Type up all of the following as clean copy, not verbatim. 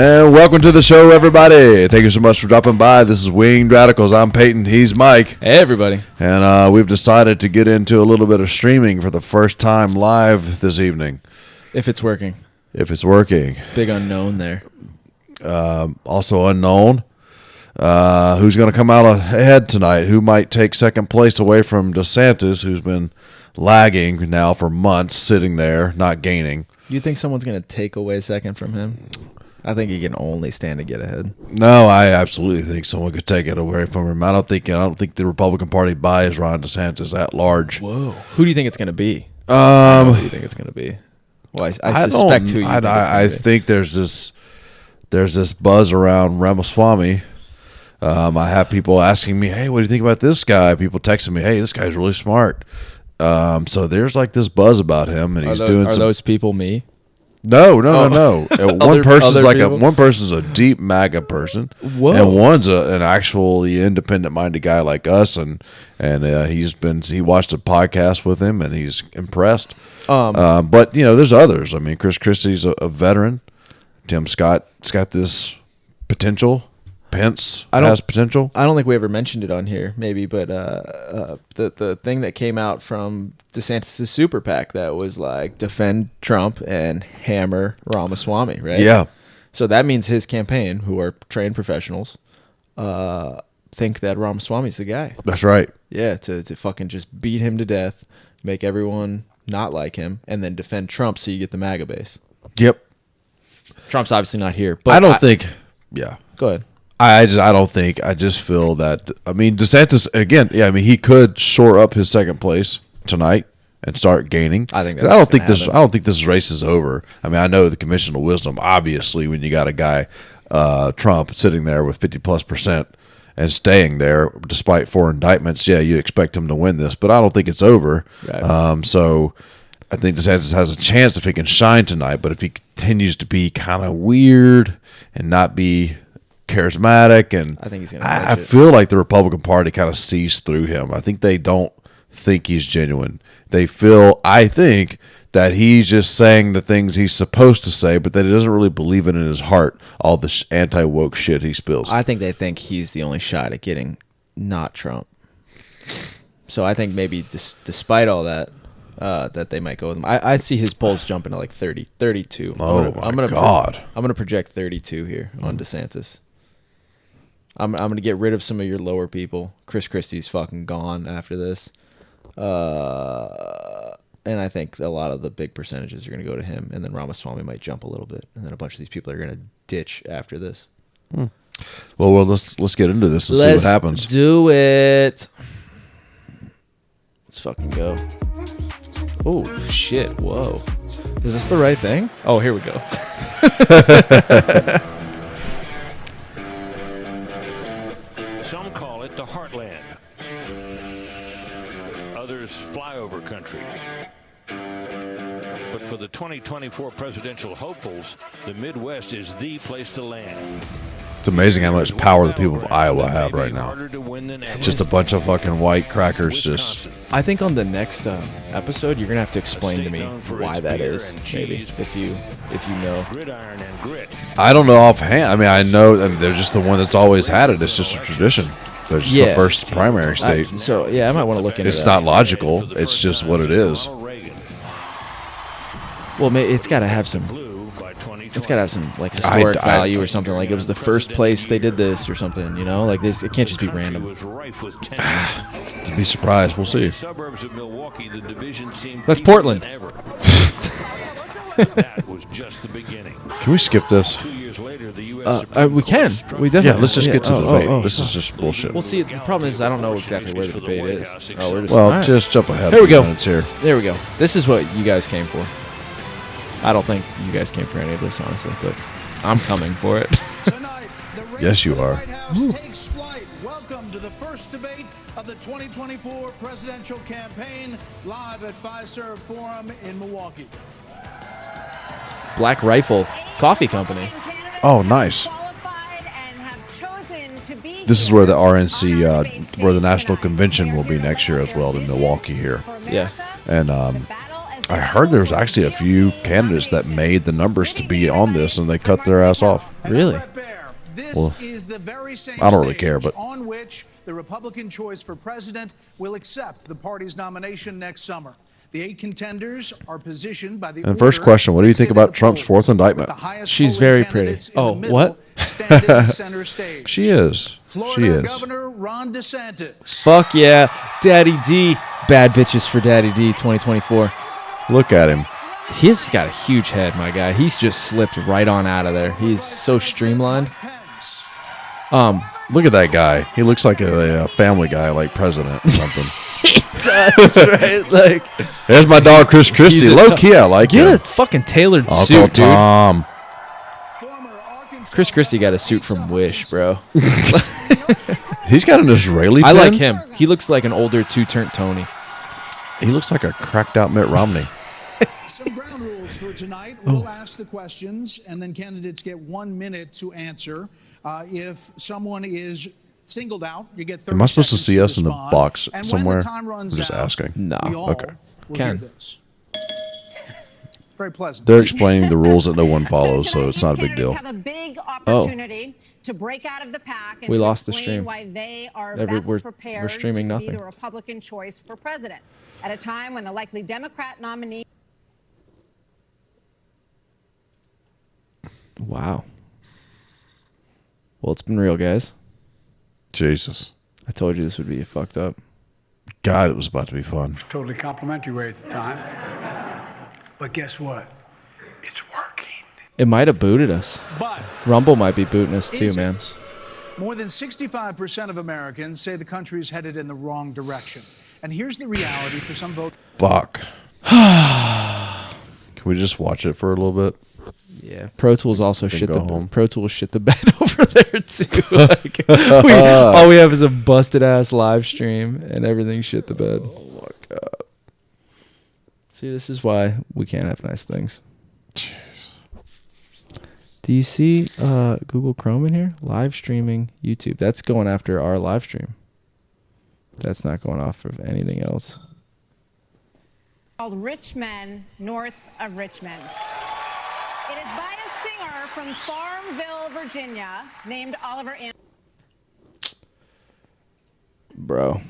And welcome to the show, everybody. Thank you so much for dropping by. This is Winged Radicals. I'm Peyton. He's Mike. Hey, everybody. And we've decided to get into a little bit of streaming for the first time live this evening. If it's working. If it's working. Big unknown there. Also unknown. Who's going to come out ahead tonight? Who might take second place away from DeSantis, who's been lagging now for months, sitting there, not gaining. You think someone's going to take away second from him? I think he can only stand to get ahead. No, I absolutely think someone could take it away from him. I don't think the Republican Party buys Ron DeSantis at large. Whoa. Who do you think it's going to be? Who do you think it's going to be? Well, I suspect who you think it's going to be. I think there's this buzz around Ramaswamy. I have people asking me, "Hey, what do you think about this guy?" People texting me, "Hey, this guy's really smart." So there's like this buzz about him, and he's doing. Are those people me? No. One person's a deep MAGA person. Whoa. And one's an actually independent-minded guy like us, and he watched a podcast with him, and he's impressed. But there's others. I mean, Chris Christie's a veteran. Tim Scott's got this potential. Pence has potential. I don't think we ever mentioned it on here, maybe, but the thing that came out from DeSantis' super PAC that was like defend Trump and hammer Ramaswamy, right? Yeah. So that means his campaign, who are trained professionals, think that Ramaswamy's the guy. That's right. Yeah, to fucking just beat him to death, make everyone not like him, and then defend Trump so you get the MAGA base. Yep. Trump's obviously not here, but I don't think. Yeah. Go ahead. I just feel that, I mean, DeSantis, again, yeah, I mean, he could shore up his second place tonight and start gaining. I don't think this race is over. I mean, I know the conventional wisdom, obviously, when you got a guy, Trump, sitting there with 50+% and staying there despite 4 indictments, yeah, you expect him to win this, but I don't think it's over. Right. So I think DeSantis has a chance if he can shine tonight, but if he continues to be kind of weird and not be charismatic, and I think he's gonna I feel like the Republican Party kind of sees through him. I think they don't think he's genuine. I think that he's just saying the things he's supposed to say, but that he doesn't really believe it in his heart, all the anti-woke shit he spills. I think they think he's the only shot at getting not Trump. So I think maybe despite all that, that they might go with him. I see his polls jumping to like 30, 32. I'm gonna project 32 here on DeSantis. I'm going to get rid of some of your lower people. Chris Christie's fucking gone after this. And I think a lot of the big percentages are going to go to him. And then Ramaswamy might jump a little bit. And then a bunch of these people are going to ditch after this. Well, let's get into this and see what happens. Let's do it. Let's fucking go. Oh, shit. Whoa. Is this the right thing? Oh, here we go. Some call it the heartland. Others flyover country. But for the 2024 presidential hopefuls, the Midwest is the place to land. It's amazing how much power the people of Iowa have right now. Just a bunch of fucking white crackers. I think on the next episode, you're gonna have to explain to me why that is. Maybe if you know. I don't know offhand. I mean, I know they're just the one that's always had it. It's just a tradition. They're just the first primary state. I might want to look into. It's not logical. It's just what it is. Well, it's got to have some. It's got to have some like historic value or something. Like it was the first place they did this or something. Like this, it can't just be random. To be surprised, we'll see. That's Portland. That was just the beginning. Can we skip this? 2 years later, the we can. We definitely. Yeah, let's just get to the debate. This is just bullshit. Well, see, the problem is I don't know exactly where the debate is. Just jump ahead. Here we go. Here. There we go. This is what you guys came for. I don't think you guys came for any of this, honestly, but I'm coming for it. Yes, you are. Takes flight. Welcome to the first debate of the 2024 presidential campaign, live at Fiserv Forum in Milwaukee. Black Rifle Coffee Company. Oh, nice. This is where the RNC, where the national convention will be next year as well in Milwaukee here. Yeah. And I heard there was actually a few candidates that made the numbers to be on this, and they cut their ass off. Really? Well, I don't really care, but on which the Republican choice for president will accept the party's nomination next summer. The 8 contenders are positioned by the and first question, what do you think about Trump's 4th indictment? She's very pretty. Oh, what? Center stage. She is. Florida She is. Governor Ron DeSantis. Fuck yeah. Daddy D. Bad bitches for Daddy D 2024. Look at him. He's got a huge head, my guy. He's just slipped right on out of there. He's so streamlined. Look at that guy. He looks like a family guy, like president or something. He does, right? Like, there's my dog, Chris Christie. Low key, I like get him. a fucking tailored Uncle suit, Tom. dude. Chris Christie got a suit from Wish, bro. He's got an Israeli I like pin? him. He looks like an older two-turned Tony. He looks like a cracked out Mitt Romney. Some ground rules for tonight. We'll ask the questions, and then candidates get 1 minute to answer. If someone is singled out, you get 30 Am I supposed to seconds see us in the respond. box And somewhere? when the time runs I'm just out, asking. No. we all Okay. will Ken. hear this. Very pleasant. They're explaining the rules that no one follows, so it's not a big deal. Have a big opportunity to break out of the pack and We to lost the explain stream. why they are We're best prepared streaming to nothing. be the Republican choice for president at a time when the likely Democrat nominee. Wow. Well, it's been real, guys. Jesus. I told you this would be fucked up. God, it was about to be fun. Totally complimentary way at the time. But guess what? It's working. It might have booted us. But Rumble might be booting us too, is man. it? More than 65% of Americans say the country is headed in the wrong direction. And here's the reality for some voters. Fuck. Can we just watch it for a little bit? Yeah, Pro Tools also Then shit go the home. Pro Tools shit the bed over there too. Like, all we have is a busted ass live stream and everything shit the bed. Oh my God. See, this is why we can't have nice things. Do you see Google Chrome in here? Live streaming YouTube. That's going after our live stream. That's not going off of anything else. Called Rich Men North of Richmond. It is by a singer from Farmville, Virginia, named Oliver Anderson. Bro.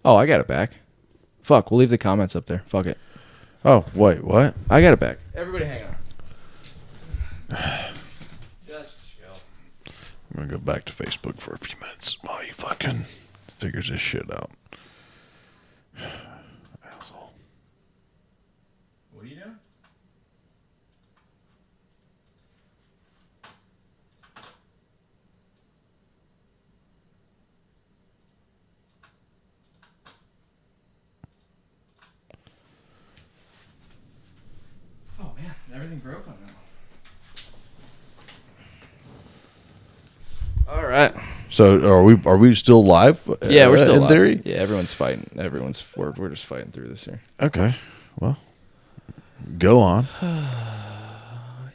Oh, I got it back. Fuck, we'll leave the comments up there. Fuck it. Oh, wait, what? I got it back. Everybody hang on. Just chill. I'm going to go back to Facebook for a few minutes while he fucking figures this shit out. Asshole. What are you doing? Oh man, everything broke on that one. All right. So are we still live? Yeah, we're still in live. theory. Yeah, everyone's fighting. We're just fighting through this here. Okay. Well, go on.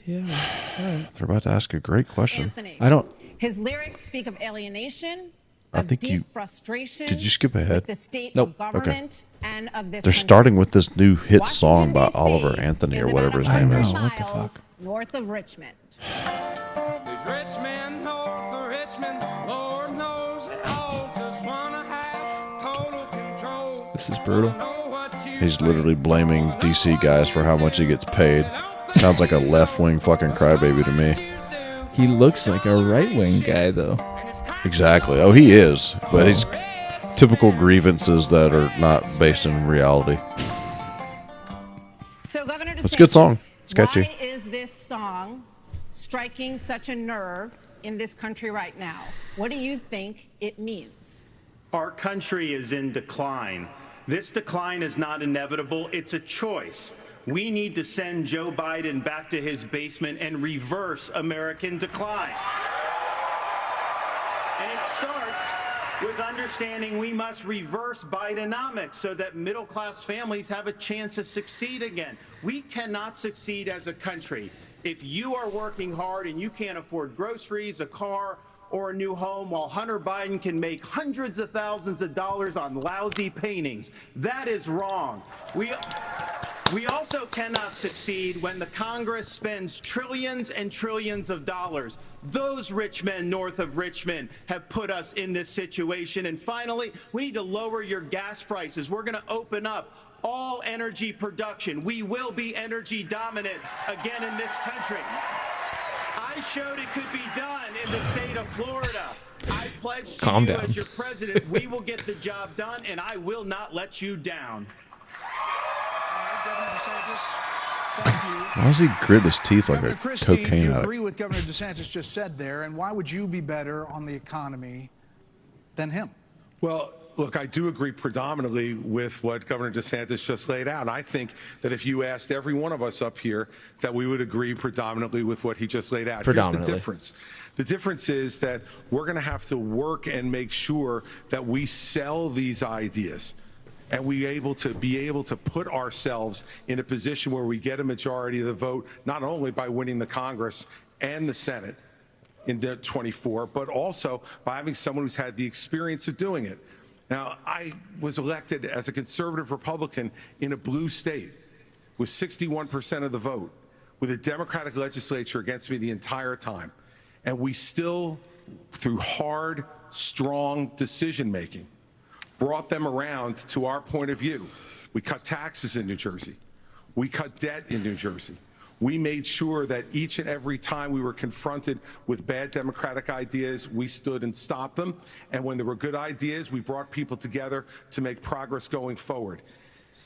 Yeah. They're about to ask a great question. Anthony. I don't. His lyrics speak of alienation, I of think deep you- frustration. Did you skip ahead? With the state Nope. of government and of this They're country. starting with this new hit Washington, song by D.C. Oliver Anthony is or whatever his about name 100 is. What the miles fuck? north of Richmond. These rich men north of Richmond, Lord knows they all just wanna have total control. This is brutal. Know what you He's literally blaming DC guys for how much he gets paid. Sounds like a left-wing fucking crybaby to me. He looks like a right-wing guy, though. Exactly. Oh, he is. But he's typical grievances that are not based in reality. So, Governor DeSantis, It's a good song. It's catchy. Why is this song striking such a nerve in this country right now? What do you think it means? Our country is in decline. This decline is not inevitable, it's a choice. We need to send Joe Biden back to his basement and reverse American decline. And it starts with understanding we must reverse Bidenomics so that middle-class families have a chance to succeed again. We cannot succeed as a country if you are working hard and you can't afford groceries, a car, or a new home, while Hunter Biden can make hundreds of thousands of dollars on lousy paintings. That is wrong. We also cannot succeed when the Congress spends trillions and trillions of dollars. Those rich men north of Richmond have put us in this situation. And finally, we need to lower your gas prices. We're going to open up all energy production. We will be energy dominant again in this country. I showed it could be done in the state of Florida. I pledge to you as your president, we will get the job done, and I will not let you down. Governor DeSantis, thank you. Why does he grit his teeth like Governor a Christie, cocaine do you addict? agree with Governor DeSantis just said there, and why would you be better on the economy than him? Well, look, I do agree predominantly with what Governor DeSantis just laid out. I think that if you asked every one of us up here, that we would agree predominantly with what he just laid out. Here's the difference. The difference is that we're going to have to work and make sure that we sell these ideas. And be able to put ourselves in a position where we get a majority of the vote, not only by winning the Congress and the Senate in 24, but also by having someone who's had the experience of doing it. Now, I was elected as a conservative Republican in a blue state with 61% of the vote, with a Democratic legislature against me the entire time. And we still, through hard, strong decision-making, brought them around to our point of view. We cut taxes in New Jersey. We cut debt in New Jersey. We made sure that each and every time we were confronted with bad Democratic ideas, we stood and stopped them. And when there were good ideas, we brought people together to make progress going forward.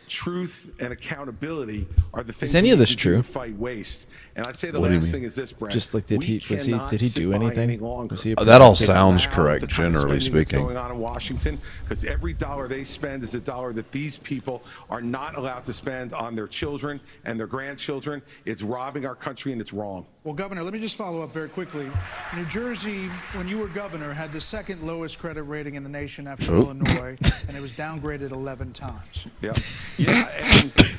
Truth and accountability are the things is any of this true true? To fight waste. And I'd say the last thing is this, Brett. Just like did he do anything? Was he that all sounds correct, generally speaking. Going on in Washington, because every dollar they spend is a dollar that these people are not allowed to spend on their children and their grandchildren. It's robbing our country, and it's wrong. Well, Governor, let me just follow up very quickly. New Jersey, when you were governor, had the second lowest credit rating in the nation after Illinois, and it was downgraded 11 times. Yeah,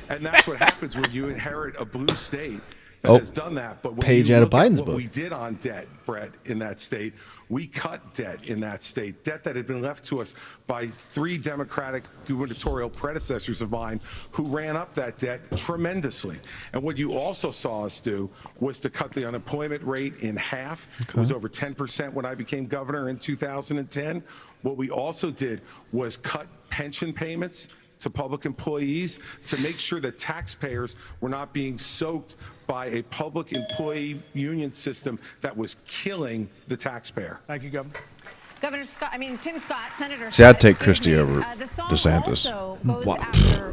and that's what happens when you inherit a blue state that has done that. But when page you out of look at Biden's what book. we did on debt, Brett, in that state, we cut debt in that state, debt that had been left to us by 3 Democratic gubernatorial predecessors of mine who ran up that debt tremendously. And what you also saw us do was to cut the unemployment rate in half. It was over 10% when I became governor in 2010. What we also did was cut pension payments to public employees to make sure that taxpayers were not being soaked by a public employee union system that was killing the taxpayer. Thank you, Governor. Tim Scott, Senator. See, I'd take Christie over DeSantis.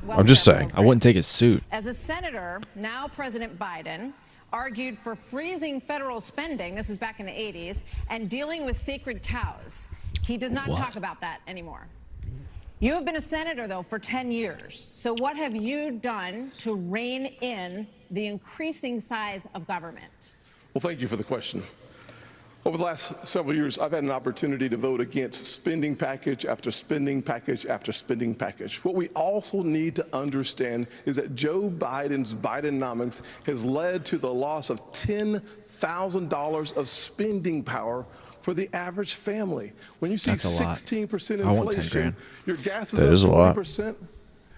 I'm just saying. I wouldn't take his suit. As a senator, now President Biden argued for freezing federal spending. This was back in the 80s, and dealing with sacred cows. He does not talk about that anymore. You have been a senator, though, for 10 years. So what have you done to rein in the increasing size of government? Well, thank you for the question. Over the last several years, I've had an opportunity to vote against spending package after spending package after spending package. What we also need to understand is that Joe Biden's Bidenomics has led to the loss of $10,000 of spending power for the average family. When you see 16% inflation, your gas is up 20%.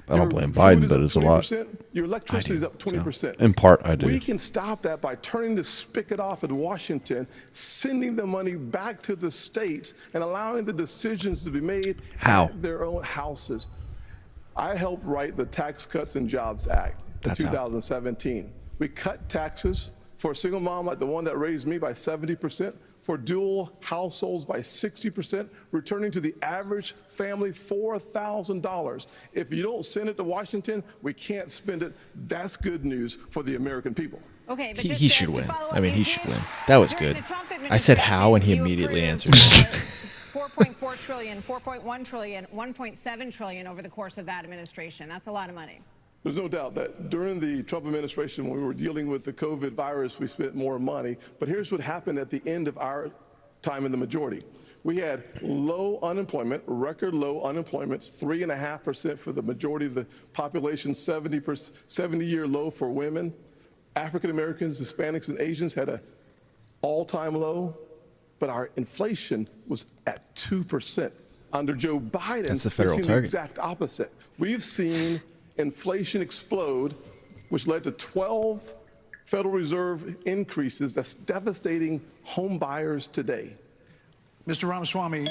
I don't blame Biden, but it's a lot. Your electricity is up 20%. In part, I do. We can stop that by turning the spigot off in Washington, sending the money back to the states, and allowing the decisions to be made at their own houses. I helped write the Tax Cuts and Jobs Act in 2017. We cut taxes for a single mom like the one that raised me by 70%. For dual households by 60%, returning to the average family $4,000. If you don't send it to Washington, we can't spend it. That's good news for the American people. Okay, but he should win. I mean, he should win. That was good. I said how, and he immediately answered. 4.4 trillion, 4.1 trillion, 1.7 trillion over the course of that administration. That's a lot of money. There's no doubt that during the Trump administration, when we were dealing with the COVID virus, we spent more money. But here's what happened at the end of our time in the majority. We had low unemployment, record low unemployments, 3.5% for the majority of the population, 70-year low for women. African Americans, Hispanics, and Asians had an all-time low, but our inflation was at 2%. Under Joe Biden, that's the federal we've seen target. the exact opposite. We've seen inflation explode, which led to 12 Federal Reserve increases that's devastating home buyers today. Mr. Ramaswamy,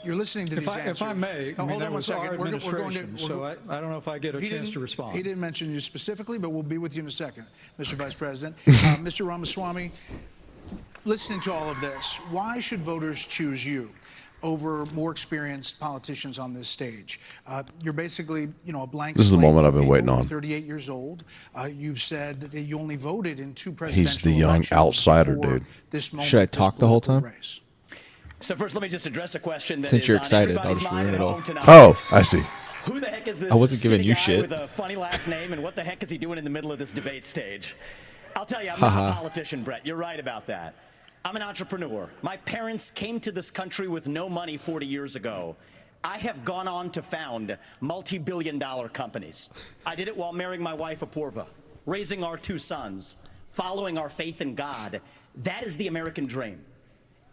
you're listening to these answers. If I may, hold on one second. We're going to, I don't know if I get a chance to respond. He didn't mention you specifically, but we'll be with you in a second, Mr. Vice President. Mr. Ramaswamy, listening to all of this, why should voters choose you over more experienced politicians on this stage? You're basically, a blank This is the slate moment for I've been people waiting who are on. 38 years old. You've said that you only voted in 2 presidential He's the young elections outsider, before dude. this moment, Should I this talk the whole political time? race. So first, let me just address a question that Since is you're on excited, everybody's I'll just mind ruin at it all. home tonight. Oh, I see. Who the heck is this I wasn't giving skinny you guy shit. with a funny last name, and what the heck is he doing in the middle of this debate stage? I'll tell you, I'm not a politician, Brett. You're right about that. I'm an entrepreneur. My parents came to this country with no money 40 years ago. I have gone on to found multi-billion-dollar companies. I did it while marrying my wife, Apurva, raising our 2 sons, following our faith in God. That is the American dream.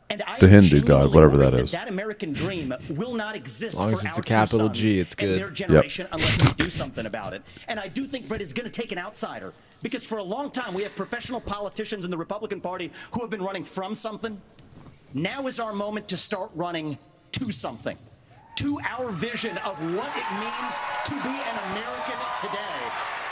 And I The Hindu genuinely god, whatever that worry is. That American dream will not exist As long for as it's our a capital 2 G, sons it's and good. their generation unless we do something about it. And I do think Brett is going to take an outsider, because for a long time we have professional politicians in the Republican Party who have been running from something. Now is our moment to start running to something, to our vision of what it means to be an American today.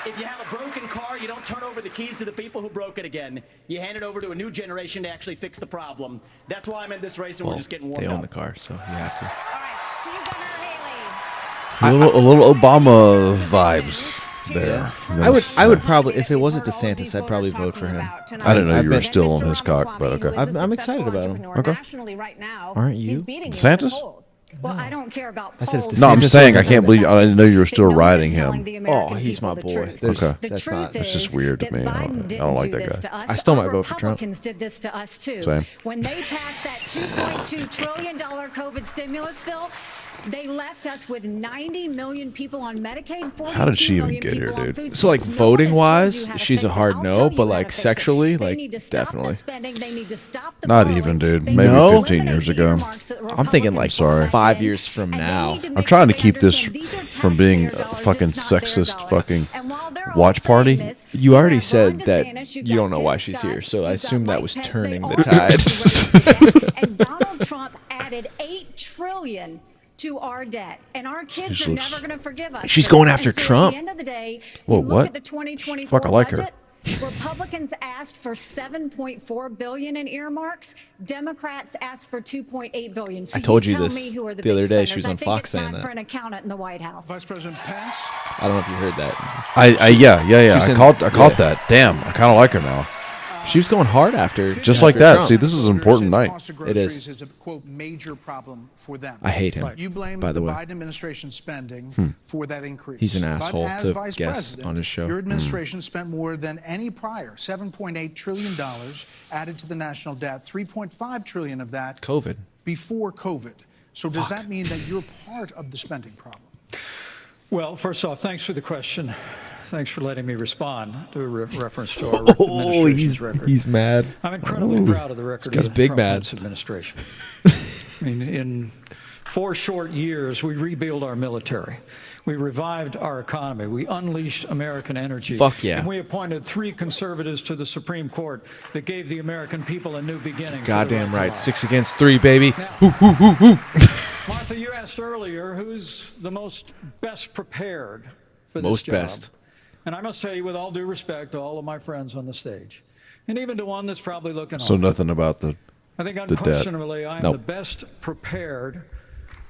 If you have a broken car, you don't turn over the keys to the people who broke it again. You hand it over to a new generation to actually fix the problem. That's why I'm in this race, and we're just getting warmed They up. own the car, so you have to. All right, to you, Governor Haley. A little Obama vibes there. I would probably, if it wasn't DeSantis, I'd probably vote for him. I didn't know you were still on his cock, but okay. I'm excited about him. Okay. Nationally right now, Aren't you? he's beating DeSantis? Well, I don't care about I said if polls. No, I'm DeSantis saying I wasn't can't believe. I didn't know you were still That no one riding is telling him. the American Oh, he's my people the boy. truth. There's- Okay. The That's truth not- That's just is weird to that me. I Biden don't didn't like do that this guy. to us. I still might Our vote for Trump. Republicans did this to us too. Same. When they passed that $2.2 trillion COVID stimulus bill, they left us with 90 million people on Medicaid. How did she even million get here, people on dude? food So, like, stamps. No one has voting told wise, you how to she's a fix it. hard I'll no, tell you but, how to like, fix it. sexually, They like, need to stop definitely. the spending. They need to stop the Not borrowing. even, dude. They Maybe need to 15 eliminate years the ago. earmarks that I'm thinking, like, Republicans sorry. put 5 in. years from And they now. need to I'm make trying sure to keep they this understand these are from being taxpayer a dollars. fucking It's not their sexist dollars. fucking And while they're all watch saying party. this, You already got said Ron that DeSantis, you got don't know why Tim she's Scott, here, so I you got assume that Mike was Pence. They turning all the need to tide. raise the debt. And Donald Trump added $8 trillion to our debt, and our kids She are looks- never going to forgive us. She's for going that. after And so Trump. At the end of the day, Whoa, you look what? at the 2024 Fuck, I like her. budget. Republicans asked for $7.4 billion in earmarks. Democrats asked for $2.8 billion. So I told you tell this me who are the the other big day. She spenders. was I on think Fox it's saying time that. for an accountant in the White House. Vice President Pence. I don't know if you heard that. Yeah. She's I in- caught yeah. that. Damn, I kind of like her now. She was going hard after. Just like after that. Trump. See, this is an important night. It is. Is a quote major problem for them. I hate him. You blame by the way. Biden administration spending for that increase. He's an But asshole as to vice guest president, on his show. Your administration spent more than any prior, $7.8 trillion added to the national debt, $3.5 trillion of that COVID. before COVID. So does that mean that you're part of the spending problem? Well, first off, thanks for the question. Thanks for letting me respond to a reference to our administration's record. he's mad. I'm incredibly proud of the record He's of the big Trump mad. Pence administration. I mean, in 4 short years, we rebuilt our military. We revived our economy. We unleashed American energy. Fuck yeah. And we appointed 3 conservatives to the Supreme Court that gave the American people a new beginning. for the Goddamn to right. life. 6 against 3, baby. Now, Martha, you asked earlier who's the best prepared for this Most job. best. And I must tell you, with all due respect to all of my friends on the stage, and even to one that's probably looking So on, nothing about the. I think debt. unquestionably I am Nope. the best prepared,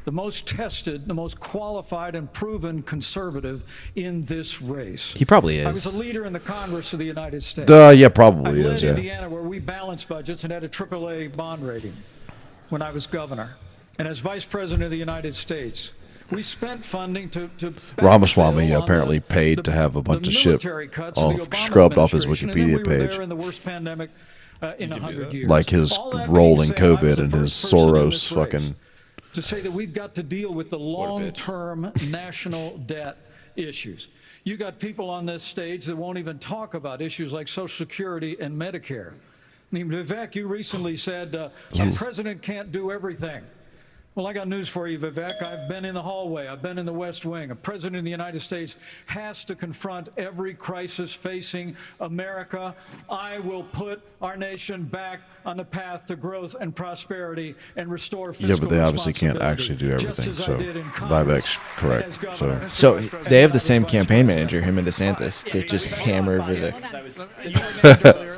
the most tested, the most qualified and proven conservative in this race. He probably I was is. a leader in the Congress of the United States. Yeah, I probably led is. Yeah. Indiana, where we balanced budgets and had a AAA bond rating when I was governor. And as vice president of the United States, we spent funding to Ramaswamy backfill on apparently the- paid the- to have a bunch the of shit military cuts of all the Obama scrubbed off his administration. And then Wikipedia we were page. there in the worst pandemic in 100 years. Like his role in COVID and his Soros fucking. To say that we've got to deal with the long-term national debt issues. You got people on this stage that won't even talk about issues like Social Security and Medicare. I mean, Vivek, you recently said a president can't do everything. Well, I got news for you, Vivek. I've been in the hallway. I've been in the West Wing. A president of the United States has to confront every crisis facing America. I will put our nation back on the path to growth and prosperity and restore fiscal Yeah, but they obviously can't actually do everything. So Vivek's correct. So they have the same campaign manager, him and DeSantis, to just hammer Vivek.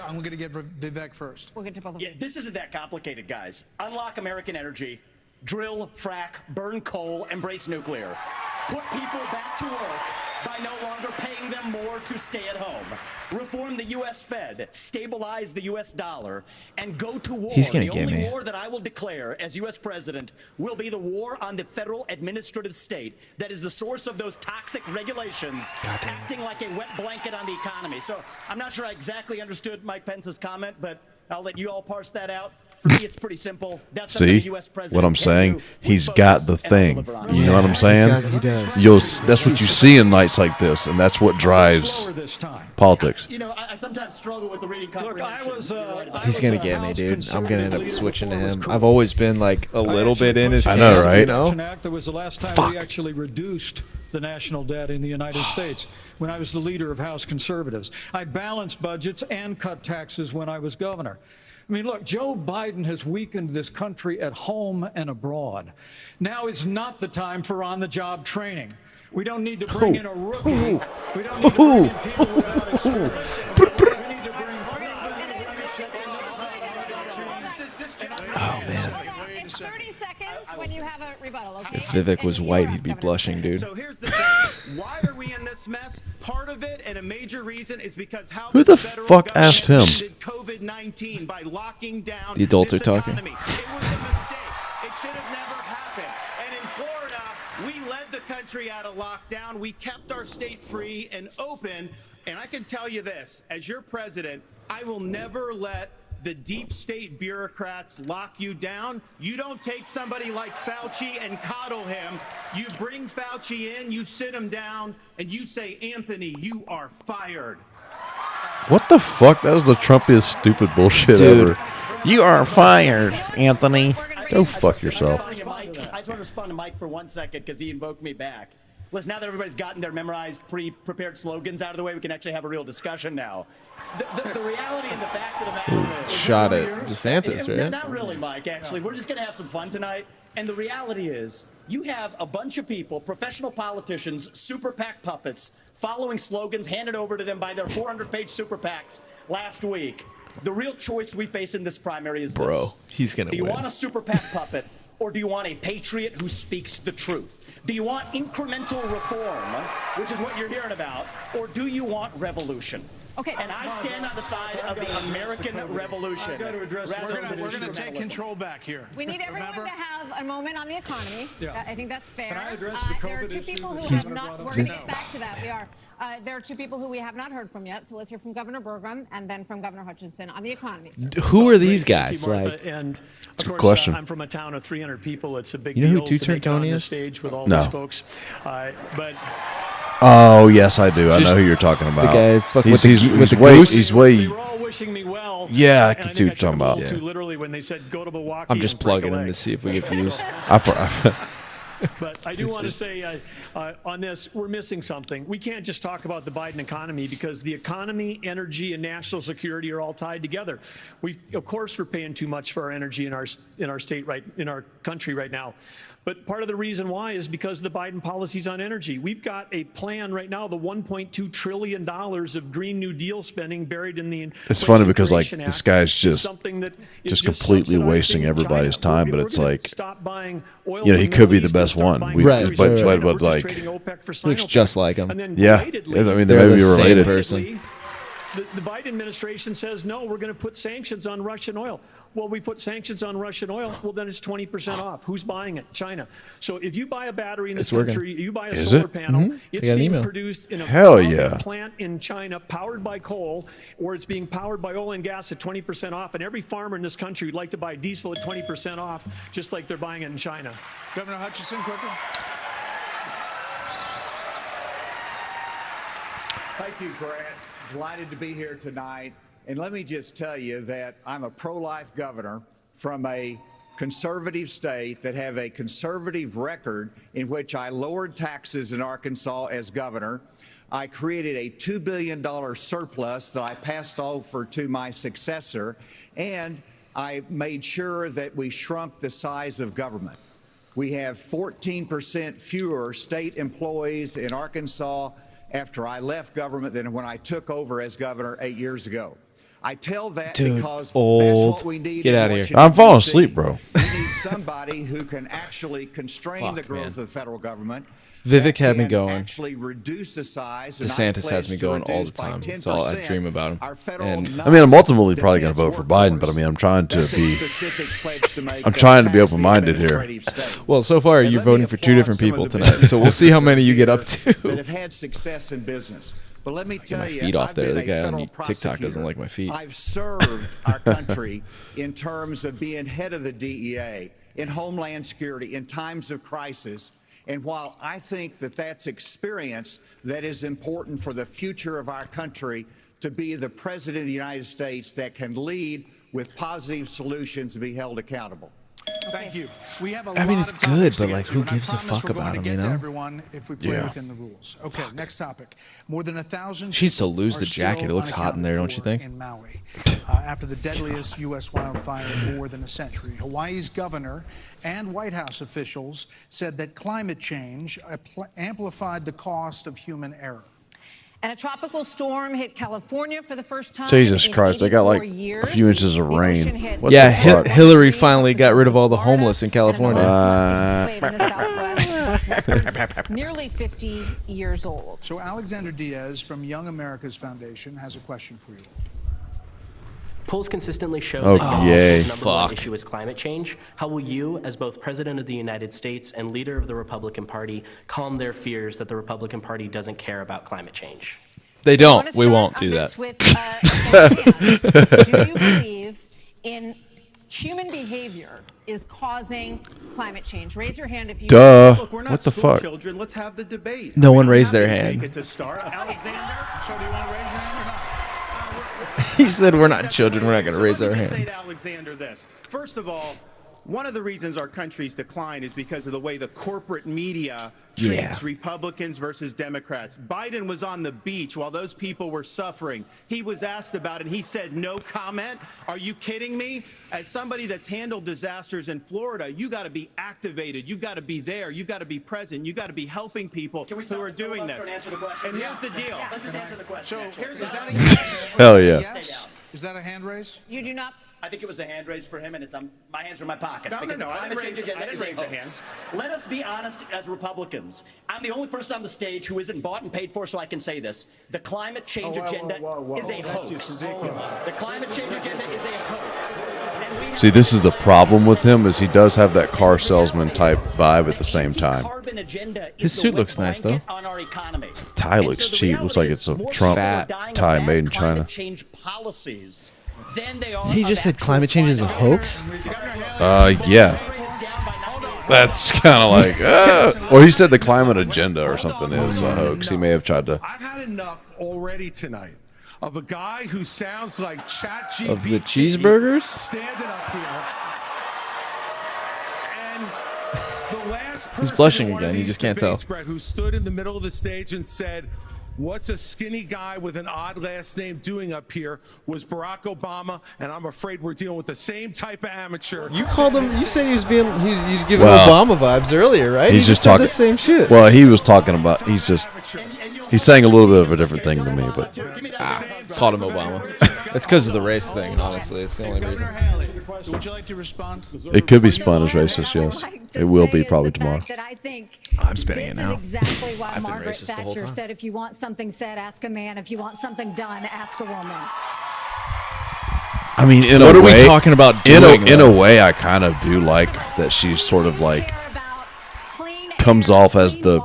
I'm going to get Vivek first. We'll get to both of them. This isn't that complicated, guys. Unlock American energy. Drill, frack, burn coal, embrace nuclear. Put people back to work by no longer paying them more to stay at home. Reform the U.S. Fed, stabilize the U.S. dollar, and go to war. The only war that I will declare as U.S. president will be the war on the federal administrative state that is the source of those toxic regulations acting like a wet blanket on the economy. So I'm not sure I exactly understood Mike Pence's comment, but I'll let you all parse that out. For me, it's pretty simple. That's See what I'm saying? He's got the thing. You know what I'm saying? He does. That's what you see in nights like this, and that's what drives politics. You know, I sometimes struggle with the reading comprehension. He's gonna get me, dude. I'm gonna end up switching to him. I've always been like a little bit in his. I know, right? That was the last time we actually reduced the national debt in the United States when I was the leader of House Conservatives. I balanced budgets and cut taxes when I was governor. I mean, look, Joe Biden has weakened this country at home and abroad. Now is not the time for on-the-job training. We don't need to bring in a rookie. We don't need to bring in people without experience. We need to bring Oh, man. It's 30 seconds when you have a rebuttal, okay? If Vivek was white, he'd be blushing, dude. So here's the thing. Why are we in this mess? Part of it, and a major reason, is because how Who the fuck asked him? Did COVID-19 by locking down the adults are this talking. Economy. It was a mistake. It should have never happened. And in Florida, we led the country out of lockdown. We kept our state free and open. And I can tell you this, as your president, I will never let the deep state bureaucrats lock you down. You don't take somebody like Fauci and coddle him. You bring Fauci in, you sit him down, and you say, Anthony, you are fired. What the fuck? That was the Trumpiest stupid bullshit ever. You are fired, Anthony. Go fuck yourself. I just want to respond to Mike for 1 second because he invoked me back. Listen, now that everybody's gotten their memorized, pre-prepared slogans out of the way, we can actually have a real discussion now. The reality and the fact of the matter is... Shot at DeSantis, right? Not really, Mike, actually. We're just going to have some fun tonight. And the reality is, you have a bunch of people, professional politicians, super PAC puppets, following slogans handed over to them by their 400-page super PACs last week. The real choice we face in this primary is this. He's going to win. Do you want a super PAC puppet, or do you want a patriot who speaks the truth? Do you want incremental reform, which is what you're hearing about, or do you want revolution? Okay. And I stand on the side of the American Revolution. We're going to take control back here. We need everyone to have a moment on the economy. Yeah. I think that's fair. Can I address the there are COVID two issue people that who you have not. We're going to get back to that. We are. There are two people who we have not heard from yet. So let's hear from Governor Burgum and then from Governor Hutchinson on the economy. Who are these guys? Like, and of course, question. I'm from a town of 300 people. It's a big You know who deal to Two-Turn make it on Tony this is? stage with all No. these folks. But Oh yes, I do. I know who you're talking about. guy fucking He's, with he's, the he's goose? way. He's way. they were all wishing me well. Yeah, I and can think see what took you're talking them a about. little too literally when they said go to Milwaukee. I'm just and break a plugging him leg. to see if we get views. But I do want to say on this, we're missing something. We can't just talk about the Biden economy because the economy, energy, and national security are all tied together. Of course, we're paying too much for our energy in our state in our country right now. But part of the reason why is because of the Biden policies on energy. We've got a plan right now, the $1.2 trillion of Green New Deal spending buried in the It's funny because like Inflation this Act guy's is just something that is completely subsidizing wasting everybody's China. time. But We're it's gonna like, stop buying oil you know, from he the could be Middle the East best and start one. buying We, Right, but, right. but We're like, just trading OPEC for Looks Sinopec. just like him. And then yeah, belatedly, I mean, they They're may be the same related. person. The Biden administration says, no, we're going to put sanctions on Russian oil. Well, we put sanctions on Russian oil. Well, then it's 20% off. Who's buying it? China. So if you buy a battery in this country, you buy a solar panel, it's being produced in a plant in China powered by coal, or it's being powered by oil and gas at 20% off. And every farmer in this country would like to buy diesel at 20% off, just like they're buying it in China. Governor Hutchinson, quickly. Thank you, Grant. Delighted to be here tonight. And let me just tell you that I'm a pro-life governor from a conservative state that have a conservative record in which I lowered taxes in Arkansas as governor. I created a $2 billion surplus that I passed over to my successor, and I made sure that we shrunk the size of government. We have 14% fewer state employees in Arkansas after I left government than when I took over as governor 8 years ago. I tell that because that's what we need. Get out of here. I'm falling asleep, bro. We need somebody who can actually constrain the growth of the federal government. Vivek had me going. Actually reduce the size. DeSantis has me going all the time. That's all I dream about him. And I mean, I'm ultimately probably going to vote for Biden, but I mean, I'm trying to be open-minded here. Well, so far you're voting for two different people tonight, so we'll see how many you get up to. That have had success in business. But let me tell you, feet off I've there. been The guy a on federal TikTok prosecutor. doesn't like my feet. I've served our country in terms of being head of the DEA, in Homeland Security, in times of crisis. And while I think that that's experience that is important for the future of our country, to be the president of the United States that can lead with positive solutions and be held accountable. Thank you. We have a I mean, lot it's of good, topics but to like, get who to, and gives a I promise fuck we're going about to him, get you to know? everyone if we play within the rules. Okay, next topic. More than 1,000 She needs to people lose are the jacket. still It looks hot in there, don't you think? in Maui, after the deadliest U.S. wildfire in more than a century. Hawaii's governor and White House officials said that climate change amplified the cost of human error. And a tropical storm hit California for the first time. Jesus in Christ, they got like 84 years. a few inches of rain. What Yeah, the fuck? Hillary finally got rid of all the homeless in California. Nearly 50 years old. So Alexander Diaz from Young America's Foundation has a question for you. Polls consistently show Oh, that yay. the number one issue is climate change. How will you, as both President of the United States and leader of the Republican Party, calm their fears that the Republican Party doesn't care about climate change? They don't. We won't do that. Do you believe in human behavior is causing climate change? Raise your hand if you Duh. Look, we're not What the school fuck? children. Let's have the debate. No one I'm raised their happy to hand. Take it to start. Alexander, So do you want to raise your hand or not? He said we're not children. We're not going to raise our Let me just say hand. to Alexander this. First of all, one of the reasons our country's decline is because of the way the corporate media treats Republicans versus Democrats. Biden was on the beach while those people were suffering. He was asked about it, and he said no comment. Are you kidding me? As somebody that's handled disasters in Florida, you got to be activated. You've got to be there. You've got to be present. You've got to be helping people who are doing this. And here's the deal. Let's just answer the question. So is that a yes? Hell yeah. Yes? Is that a hand raise? You do not. I think it was a hand raise for him, and it's my hands are in my pockets. No, because no, the I climate didn't change raise- I agenda didn't is a raise a hoax. Let us be honest as Republicans. I'm the only person on the stage who isn't bought and paid for, so I can say this. The climate change agenda is a hoax. The climate change agenda is a hoax. See, this is the problem with him is he does have that car salesman type vibe at the same time. His suit looks nice though. Tie looks cheap. Looks like it's a Trump tie made in China. Change policies. He just said climate change is a hoax? Yeah. That's kind of like, or he said the climate agenda or something is a hoax. He may have tried to. I've had enough already tonight of a guy who sounds like ChatGPT Of the cheeseburgers? standing up here. And the last person He's blushing in one of again. You these just can't tell. debates, Brett, who stood in the middle of the stage and said, "What's a skinny guy with an odd last name doing up here?" was Barack Obama, and I'm afraid we're dealing with the same type of amateur. You called him. You said he was giving Well, Obama vibes earlier, right? He's He just said talking the same shit. Well, he was talking about. He's saying a little bit of a different thing to me, but Called him Obama. It's because of the race thing, honestly. It's the only reason. Governor Haley, would you like to respond? It could be spun as racist, yes. It will be probably tomorrow. I'm spinning it now. This is exactly why I've been Margaret racist the whole Thatcher time. said, if you want something said, ask a man. If you want something done, ask a woman. I mean, in What a are we way, talking about in doing, a though? way, I kind of do like that she's sort of like comes off as the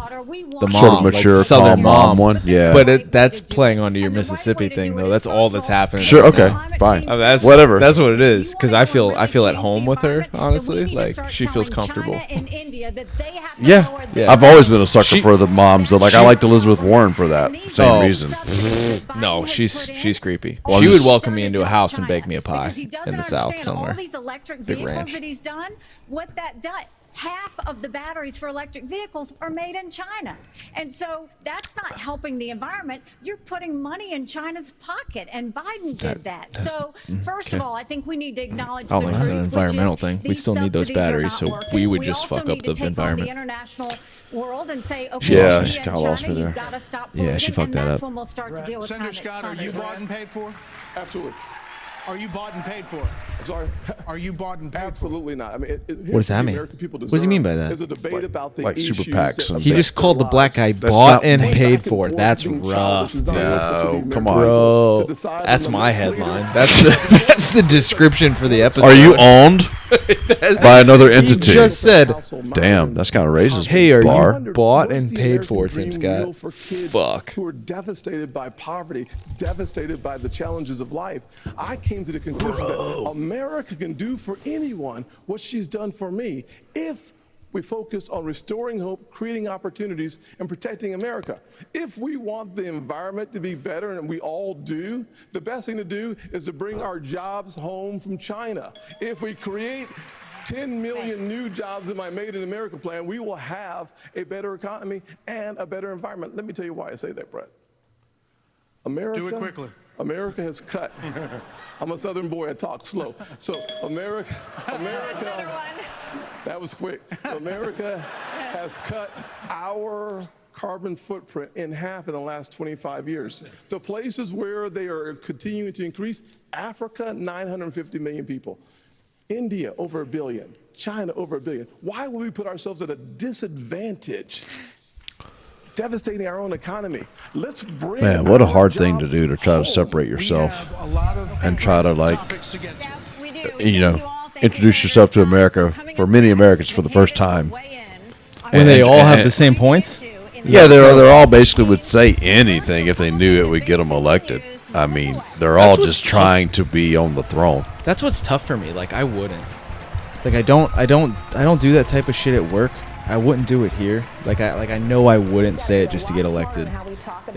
The mom, sort of mature, like Southern calm mom one. Yeah, But that's playing onto your Mississippi thing, though. That's all that's happening. Sure, right okay, now. fine. That's Whatever. That's what it is. Because I feel at home with her. Honestly, like she feels comfortable. yeah. Yeah. I've always been a sucker for the moms. That I liked Elizabeth Warren for that same reason. No, she's creepy. Well, She would just- welcome me into a house and bake me a pie in the South somewhere. All these electric Big vehicles ranch. that he's done, what that does. Half of the batteries for electric vehicles are made in China. And so that's not helping the environment. You're putting money in China's pocket, and Biden did that. So, first of all, I think we need to acknowledge I the don't think truth, it's an which environmental is thing. We these still need those subsidies are batteries, not so working. we would We just also fuck need up to the take on environment. the international world and say, okay, Yeah, India she and kinda lost China, me there. you've got to stop Yeah, polluting, she fucked and that that's up. when we'll start to deal with Senator climate Scott, are you bought and paid for? Absolutely. Are you bought and paid for? I'm sorry. Are you bought and paid Absolutely not. I mean, What does that mean? What does he mean by that? There's a debate about the like super issues PACs that and He affect just called the their black guy lives. bought not- and Going paid back and for. forth That's being rough, childish is not dude. helpful to the No, American come on. people. Bro, To decide that's on the my next headline. leader. That's the description for the episode. Are you owned by another entity? He just said, Damn, that's kind of racist. "Hey, are bar. you bought What's and the paid American for, Tim dream real Scott?" for kids Fuck. who are devastated by poverty, devastated by the challenges of life. I came to the conclusion that America can do for anyone what she's done for me if we focus on restoring hope, creating opportunities, and protecting America. If we want the environment to be better, and we all do, the best thing to do is to bring our jobs home from China. If we create 10 million new jobs in my Made in America plan, we will have a better economy and a better environment. Let me tell you why I say that, Brett. America, Do it quickly. America has cut. I'm a Southern boy, I talk slow. So America, that was quick. America has cut our carbon footprint in half in the last 25 years. The places where they are continuing to increase, Africa, 950 million people. India, over 1 billion. China, over 1 billion. Why would we put ourselves at a disadvantage? Devastating our own economy. Let's bring Man, what a our hard thing to jobs do to try to home. separate We yourself have a lot of and try to like, topics to get to. We do. you Thank know, all. Thank you, introduce Senator yourself to Scott, America coming for up many next. Americans for the first Candidates time. will weigh in on When they And- all have and- the same points. Yeah, they're all basically would say anything if they knew it would get them elected. I mean, they're all what's just tough. trying to be on the throne. That's what's tough for me. Like I wouldn't. Like I don't do that type of shit at work. I wouldn't do it here. Like I know I wouldn't say it just to get elected.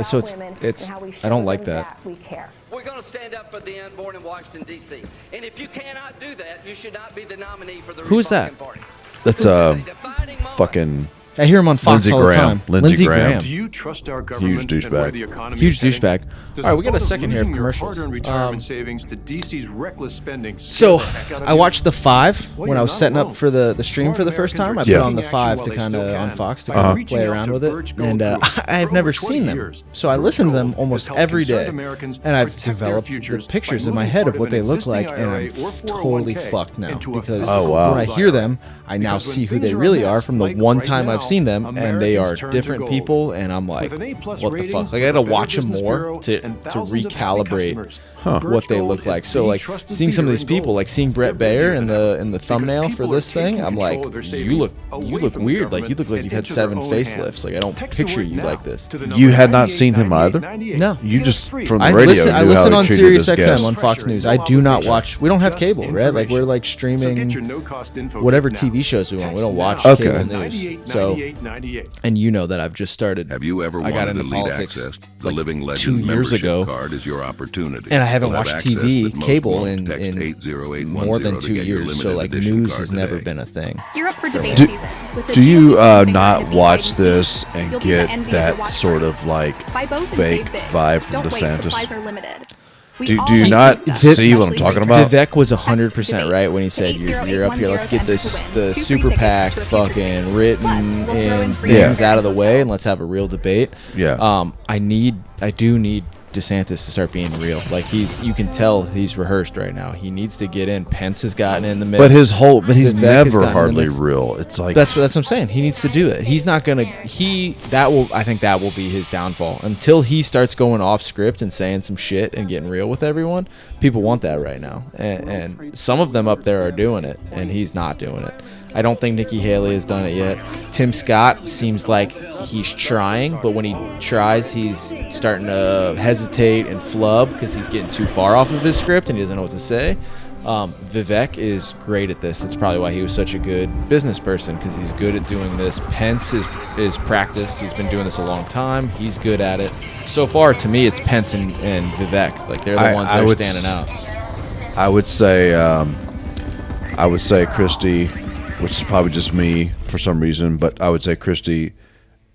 So it's I don't like that. We're going to stand up for the unborn in Washington, D.C. And if you cannot do that, you should not be the nominee for the Who's that? Republican Party. That's fucking I hear him on Fox Lindsey all the Graham. time. Lindsey Graham. Do you trust our government Huge and where douchebag. the economy Huge is heading? douchebag. Does All right, the we got a thought of second here of losing your commercials. hard-earned retirement savings to DC's reckless spending So scare the heck out of I you? watched the 5 Well, when I you're was not setting alone. up for the stream for the first Smart time. I Americans put are on the taking 5 action to while they kind of still on can Fox to by kind of reaching play out around to with it, Birch Gold and Group. I have For never over 20 seen them. years, So I Birch listen to them Gold has almost helped every concerned day, Americans and I've protect their developed the futures by pictures in my moving head part of what of they an look existing like, and IRA I'm or totally 401k fucked now into a because Oh, wow. when I hear them, I now Because when see who things they are a really mess, are from the like one right time I've now, seen them, and they are Americans turn to different gold. people, and I'm like, With an A+ what the rating, fuck? Like I with gotta a Better watch them Business more Bureau, to and thousands of happy recalibrate customers. what Birch they Gold look is like. So the like trusted seeing some of leader these in people, gold. like seeing Brett They're Baer busier in than the ever, thumbnail because for people are this thing, taking I'm like, control of their you savings look away from the weird. Like you government look like and you've had into their 7 own facelifts. hands. Like I don't Text the picture word you now like this. to the number You had not seen him either. 9898. No. You Get just it free. from the I radio listen. I knew how listen they on treated Sirius this guest. XM on Fox News. I do not watch. We don't have cable, right? Like we're like streaming whatever TV shows we want. We don't watch cable news. So, and you know that I've just started. Have you ever I got wanted into to lead politics access? The like Living 2 Legend years membership ago, card is your opportunity. and I haven't You'll have watched access TV, that most cable won't. Text in 80810 more than to 2 get your years. So limited like edition news card has never today. been a thing. You're up for debate Do, season. With the do you GOP favoring not Biden watch Biden this You'll and be the get envy of that your watch sort party. of like Buy both and fake save big. vibe from Don't wait, supplies DeSantis? are limited. We Do all you hate not free stuff, see what I'm especially talking free about? Vivek was 100% right when he said you're up here. Let's get this the super PAC fucking written in things out of the way and let's have a real debate. Yeah. I do need DeSantis to start being real. Like you can tell he's rehearsed right now. He needs to get in. Pence has gotten in the mix. But he's never hardly real. It's like that's what I'm saying. He needs to do it. He's not gonna. I think that will be his downfall until he starts going off script and saying some shit and getting real with everyone. People want that right now, and some of them up there are doing it, and he's not doing it. I don't think Nikki Haley has done it yet. Tim Scott seems like he's trying, but when he tries, he's starting to hesitate and flub because he's getting too far off of his script and he doesn't know what to say. Vivek is great at this. That's probably why he was such a good business person, because he's good at doing this. Pence is practiced. He's been doing this a long time. He's good at it. So far, to me, it's Pence and Vivek. Like, they're the ones that are standing out. I would say Christie, which is probably just me for some reason, but I would say Christie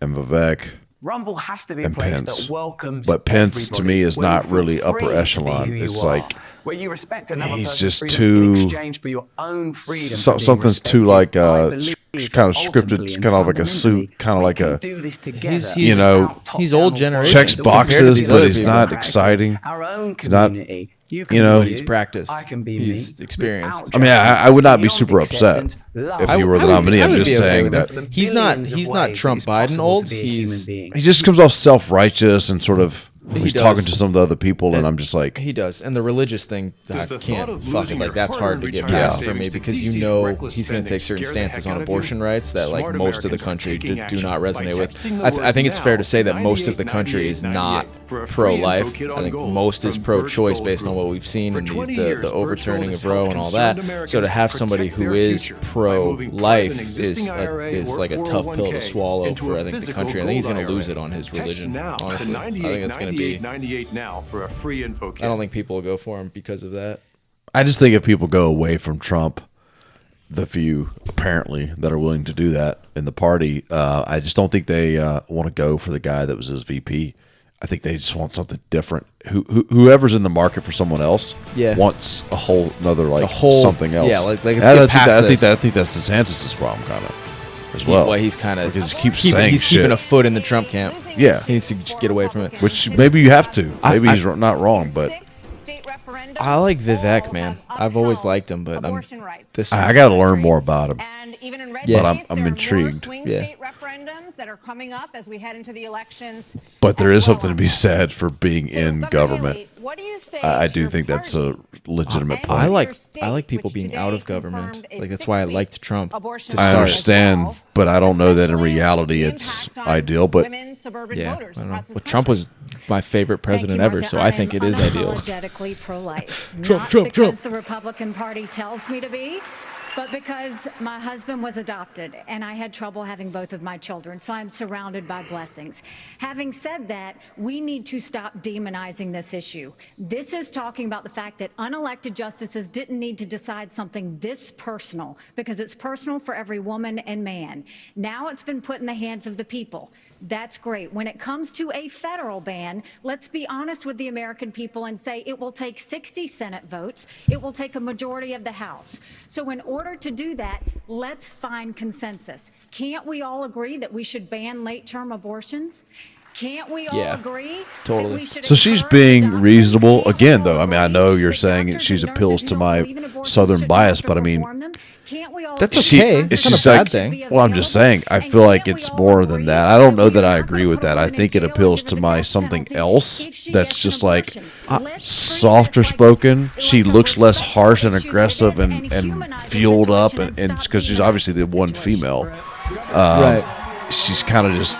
and Vivek. Rumble has to be a place that welcomes. But Pence to me is not really upper echelon. It's like where you respect another he's person's just freedom too in exchange for your own freedom. Something's too like kind of scripted, kind of like a suit, kind of like a he's old generation. Checks boxes, but he's not exciting. Our own He's not, community. He's practiced. I can be he's experienced. I mean, I would not be super upset if he were the nominee. I'm just saying that he's not Trump Biden old. He just comes off self-righteous and sort of he's talking to some of the other people, and I'm just like he does. And the religious thing, I can't fucking like. That's hard to get past for me because he's going to take certain stances on abortion rights that like most of the country do not resonate with. I think it's fair to say that most of the country is not pro-life. I think most is pro-choice based on what we've seen in the overturning of Roe and all that. So to have somebody who is pro-life is like a tough pill to swallow for I think the country. I think he's going to lose it on his religion. Honestly, I think it's going to be 98 now for a free info kit. I don't think people will go for him because of that. I just think if people go away from Trump, the few apparently that are willing to do that in the party, I just don't think they want to go for the guy that was his VP. I think they just want something different. Whoever's in the market for someone else wants a whole another something else. Yeah, like let's I get past this. I think that's DeSantis' problem kind of as well. He's kind of keeping a foot in the Trump camp. Yeah, he needs to just get away from it. Which maybe you have to. Maybe he's not wrong, but I like Vivek, man. I've always liked him, but I got to learn more about him. Even in red But states, I'm there intrigued. Are more swing state referendums that are coming up as we head into the elections. But there is something to be said for being in government. Haley, what do you say I to do your think that's a legitimate point. I like people being out of government. Like that's why I liked Trump. I understand, but I don't know that in reality it's ideal. But yeah, I don't know. Well, Trump was my favorite president ever, so I think it is ideal. Unapologetically pro-life. Trump. Because the Republican Party tells me to be, but because my husband was adopted and I had trouble having both of my children, so I'm surrounded by blessings. Having said that, we need to stop demonizing this issue. This is talking about the fact that unelected justices didn't need to decide something this personal, because it's personal for every woman and man. Now it's been put in the hands of the people. That's great. When it comes to a federal ban, let's be honest with the American people and say it will take 60 Senate votes. It will take a majority of the House. So in order to do that, let's find consensus. Can't we all agree that we should ban late-term abortions? Can't we all agree? Totally. That we should so she's being reasonable again, though. I mean, I know you're saying she appeals to my Southern bias, but I mean, that's okay. It's just like, well, I'm just saying. I feel like it's more than that. I don't know that I agree with that. I think it appeals to my something else that's just like softer spoken. She looks less harsh and aggressive and fueled up, and because she's obviously the one female. Right. She's kind of just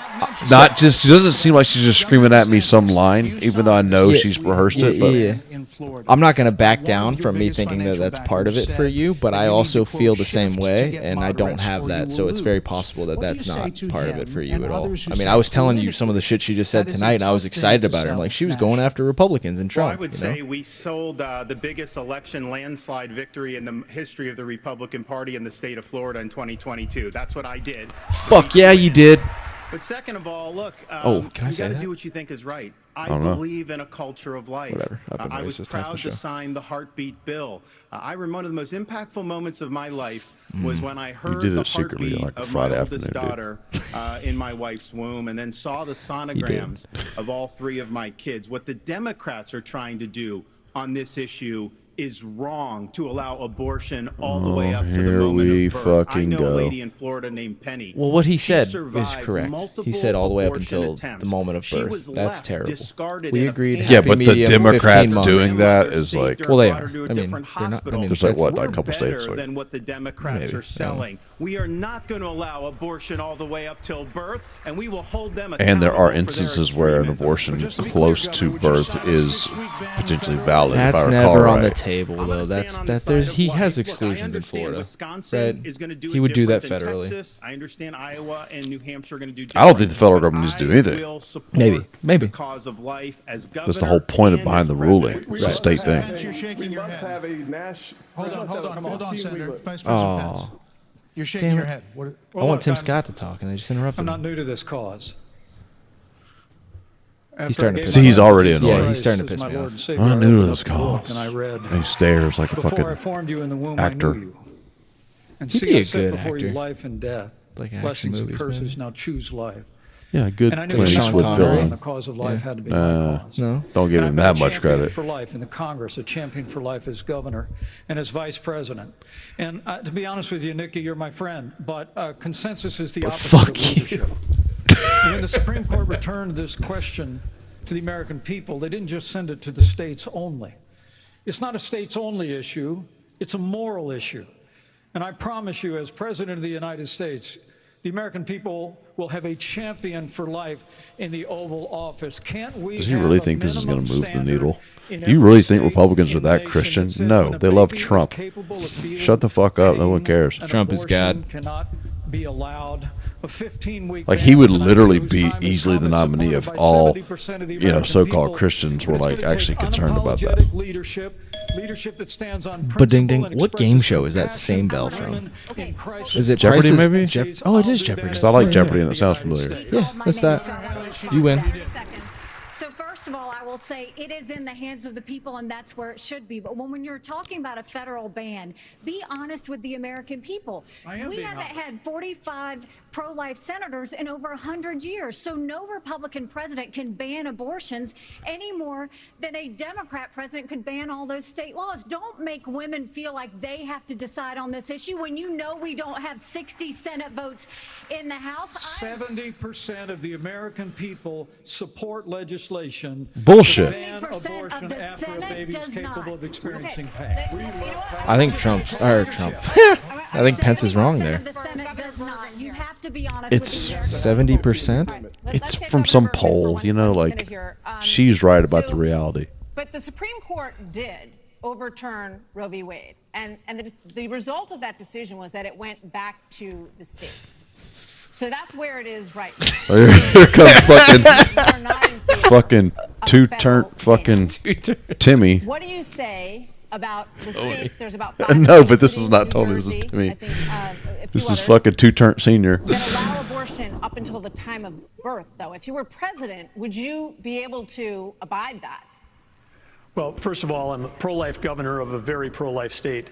not just. She doesn't seem like she's just screaming at me some line, even though I know she's rehearsed it. But I'm not going to back down from me thinking that that's part of it for you, but I also feel the same way, and I don't have that, so it's very possible that that's not part of it for you at all. I mean, I was telling you some of the shit she just said tonight, and I was excited about her. I'm like, she was going after Republicans and Trump. Well, I would say we sold the biggest election landslide victory in the history of the Republican Party in the state of Florida in 2022. That's what I did. Fuck yeah, you did. But second of all, look, can I you say got to that? do what you think is right. I don't know. believe in a culture of life. Whatever. I've been I was racist half proud the to show. sign the heartbeat bill. I remember one of the most impactful moments of my life was when I did heard it the secretly heartbeat like a of Friday my oldest afternoon, daughter in my wife's womb, and then saw the sonograms of all 3 of my kids. What the Democrats are trying to do on this issue is wrong, to allow abortion all the way up to the here moment we of birth. I fucking know go. a lady in Florida named Penny. Well, what he She said is survived correct. He multiple said all the way up abortion until attempts. the moment of She birth. was That's left terrible. discarded We in a agreed. panic. Yeah, Happy but the medium, 15 Democrats months. doing that is like, Well, they Brought her are. to a I mean, different they're not. I hospital. mean, there's like what, We're a couple states. better Like, than what the Democrats Maybe, are selling. We are not going to allow abortion all the way up till birth, and we will hold them accountable. and there are for their instances where an extremism. abortion just to be close clear, to Governor, would you birth sign a is 6-week ban potentially federally? valid. That's if I recall never on the right. table, I'm though. gonna That's stand on the that. side There's of he life. has Look, I exclusions in understand Florida. Wisconsin Right? is going to do He it would do that different than federally. Texas. I understand Iowa and New Hampshire are going to do. I don't think the federal different, government needs to do but anything. I will support Maybe. the cause of life as governor. That's the whole point and behind as the president. ruling. It's a state thing. You're shaking your must head. have a national. Hold on, Senator. Vice President Pence. Oh, You're shaking damn your it. head. What, I want look, Tim I'm- Scott to talk, and they just interrupted I'm him. not new to this cause. After starting I to gave piss See, my he's life already to Jesus annoyed. Yeah, he's Christ starting to as piss my me Lord off. and Savior, I'm not I new to opened this up the book cause. And I read, And he stares like a before I fucking formed you in the womb, actor. I knew you. And He'd see, be I a set good before you actor. life and death, Like action blessings and movies, curses. maybe. Now choose life. yeah, good And I knew Clint Sean Eastwood Connery villain. and the cause of life had to be my cause. No. Don't give And him I've that been a much champion credit. for life in the Congress, a champion for life as governor and as vice president. And to be honest with you, Nikki, you're my friend, but consensus is the opposite fuck of you. leadership. And when the Supreme Court returned this question to the American people, they didn't just send it to the states only. It's not a states only issue, it's a moral issue. And I promise you, as President of the United States, the American people will have a champion for life in the Oval Office. Can't we Does he have really a think this is going minimum to move the standard needle? in You every really think state Republicans are in the that nation Christian? that says No, when a they love baby is Trump. capable of feeling Shut the fuck up. No one pain, cares. an Trump is God. abortion cannot be allowed. A 15-week Like ban he would tonight, literally whose be time is easily the come and nominee supported of by all, 70% of the you know, American so-called people. Christians were But it's like gonna actually take concerned about that. unapologetic leadership that stands on But ding principle ding, and what game expresses show is that compassion same for bell women from? in crisis. Is it Jeopardy, Price maybe? Oh, it is Jeopardy. Because I like Jeopardy and it sounds familiar. Yeah, that's that. You win. So first of all, I will say it is in the hands of the people, and that's where it should be. But when you're talking about a federal ban, be honest with the American people. We haven't had 45 pro-life senators in over 100 years, so no Republican president can ban abortions any more than a Democrat president could ban all those state laws. Don't make women feel like they have to decide on this issue when you know we don't have 60 Senate votes in the House. 70% of the American people support legislation Bullshit. to ban 70% abortion of the after a Senate baby is does capable not. of experiencing pain. I think Trump. I think Pence is wrong there. The Senate does not. You have to be honest It's with the 70%. It's from some poll, you know, like she's right about the reality. But the Supreme Court did overturn Roe v. Wade. And the result of that decision was that it went back to the states. So that's where it is right now. Here comes fucking two-turn fucking Timmy. What do you say about the states? There's about 5 No, but this states, is not New Tony. This is Jersey, Timmy. I think, a This few is others, fucking two-turn senior. that allow abortion up until the time of birth, though. If you were president, would you be able to abide that? Well, first of all, I'm a pro-life governor of a very pro-life state.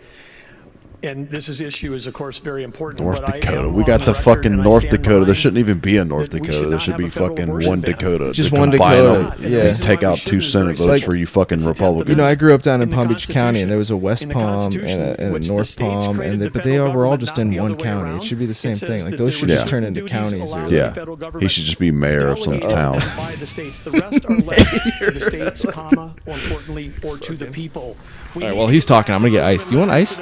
And this issue is, of course, very important. North but I Dakota. am We on got the record, fucking and I North stand Dakota. There behind shouldn't even be a North that we Dakota. should There not should have be a federal fucking abortion one ban. Dakota. Just to one combine Dakota, them yeah. and take out 2 Senate votes for you fucking Republicans. You know, I grew up down in the Palm Beach County, and there was a West in the Palm Constitution, and a which the North states Palm, created and the but they federal were all government, just not in the one other way county. It around. should be the same It says thing. Like that those there should were just turn certain into duties counties. allowed Or, by the Yeah. federal He government should just be mayor of some delegated town. by the states. The rest are left to the states, comma, more importantly, or to the people. all right, well, he's talking. I'm gonna get ice. Do you want ice?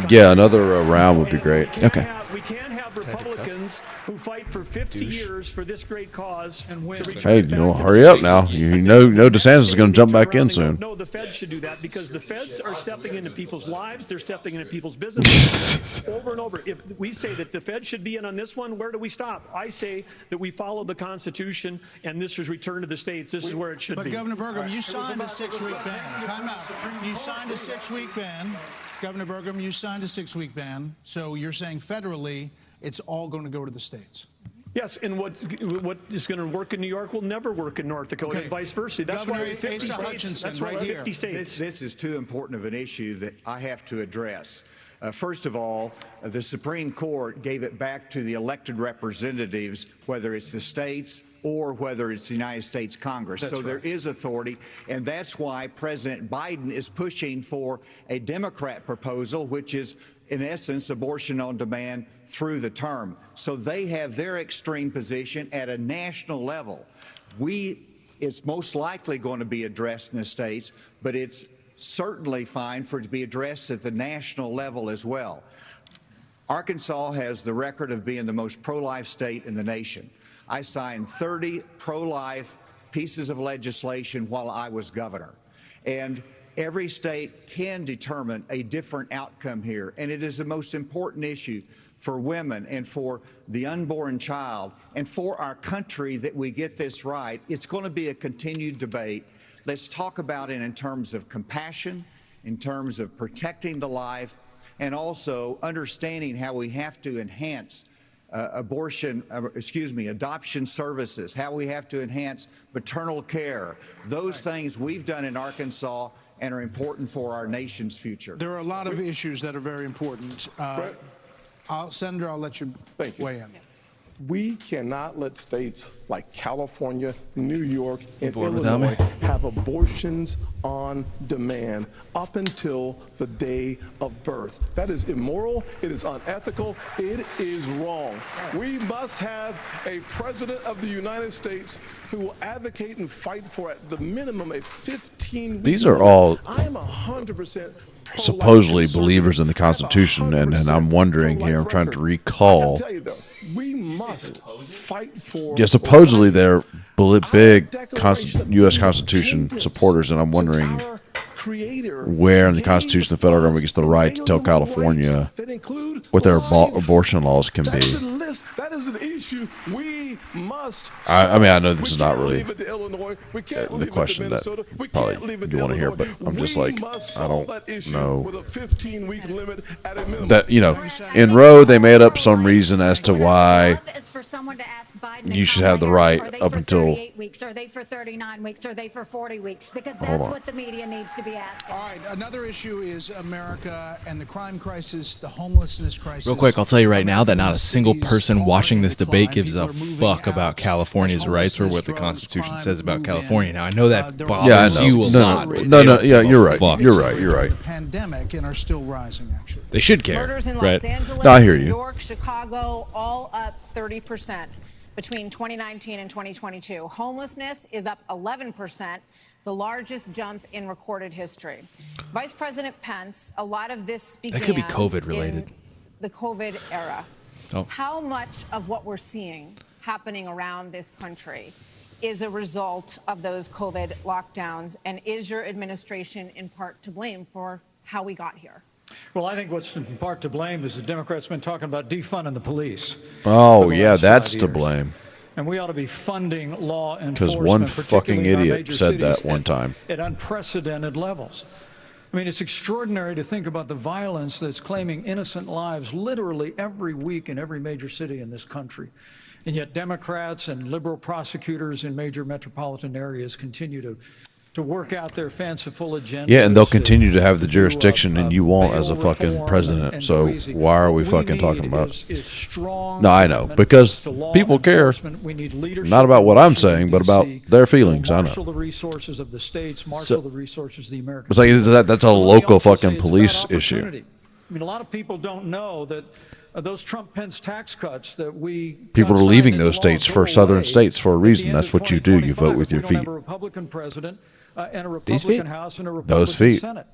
Yeah, another round would be great. Okay. We can't have Republicans who fight for 50 years for this great cause and win. Hey, you know, hurry up now. You know DeSantis is going to jump back in soon. No, the feds should do that because the feds are stepping into people's lives. They're stepping into people's businesses over and over. If we say that the feds should be in on this one, where do we stop? I say that we follow the Constitution and this is returned to the states. This is where it should But be. Governor Burgum, you signed a 6-week ban. Time out. You signed a 6-week ban. Governor Burgum, you signed a 6-week ban. So you're saying federally, it's all going to go to the states. Yes, and what is going to work in New York will never work in North Dakota, and vice versa. That's Governor why 50 Asa states. Hutchinson, That's why right 50 here. states. This is too important of an issue that I have to address. First of all, the Supreme Court gave it back to the elected representatives, whether it's the states or whether it's the United States Congress. That's so right. there is authority, and that's why President Biden is pushing for a Democrat proposal, which is, in essence, abortion on demand through the term. So they have their extreme position at a national level. It's most likely going to be addressed in the states, but it's certainly fine for it to be addressed at the national level as well. Arkansas has the record of being the most pro-life state in the nation. I signed 30 pro-life pieces of legislation while I was governor. And every state can determine a different outcome here. And it is the most important issue for women and for the unborn child and for our country that we get this right. It's going to be a continued debate. Let's talk about it in terms of compassion, in terms of protecting the life, and also understanding how we have to enhance adoption services, how we have to enhance maternal care. Those things we've done in Arkansas and are important for our nation's future. There are a lot of issues that are very important. Senator, I'll let you weigh in. We cannot let states like California, New York, and bored without me? Illinois have abortions on demand up until the day of birth. That is immoral. It is unethical. It is wrong. We must have a president of the United States who will advocate and fight for, at the minimum, a 15-week. These are all I'm 100% supposedly believers in the Constitution, and I'm wondering here, I'm trying to recall. Tell you though, we must fight for. Yeah, supposedly they're big U.S. Constitution supporters, and I'm wondering where in the Constitution the federal government gets the right to tell California what their abortion laws can be. That is an issue we must. I mean, I know this is not really the question that probably you want to hear, but I'm just like, I don't know. That, you know, in Roe, they made up some reason as to why you should have the right up until 38 weeks. Are they for 39 weeks? Are they for 40 weeks? Because that's what the media needs to be asking. All right, another issue is America and the crime crisis, the homelessness crisis. Real quick, I'll tell you right now that not a single person watching this debate gives a fuck about California's rights or what the Constitution says about California. Now, I know that bothers you a lot. Yeah, you're right. You're right. The pandemic and are still rising, actually. They should care, Murders in right? Los Angeles, No, I hear you. New York, Chicago, all up 30% between 2019 and 2022. Homelessness is up 11%, the largest jump in recorded history. Vice President Pence, a lot of this began That could be COVID related. in the COVID era. Oh. How much of what we're seeing happening around this country is a result of those COVID lockdowns, and is your administration in part to blame for how we got here? Well, I think what's in part to blame is the Democrats have been talking about defunding the police. Oh, yeah, that's to blame. And we ought to be funding law enforcement. Because one fucking particularly in our idiot major said that cities one time. At unprecedented levels. I mean, it's extraordinary to think about the violence that's claiming innocent lives literally every week in every major city in this country. And yet Democrats and liberal prosecutors in major metropolitan areas continue to work out their fanciful agenda. Yeah, and they'll continue to have the jurisdiction, and you won't as a fucking president. So why are we fucking talking about it? No, I know, because people care. Not about what I'm saying, but about their feelings. I know. Marshal the resources of the states, marshal the resources of the American. It's like that's a local fucking police issue. I mean, a lot of people don't know that those Trump-Pence tax cuts that we People are leaving those states for southern states for a reason. That's what you do. You vote with your feet. A Republican president and a Republican House and a Those Republican feet. Senate.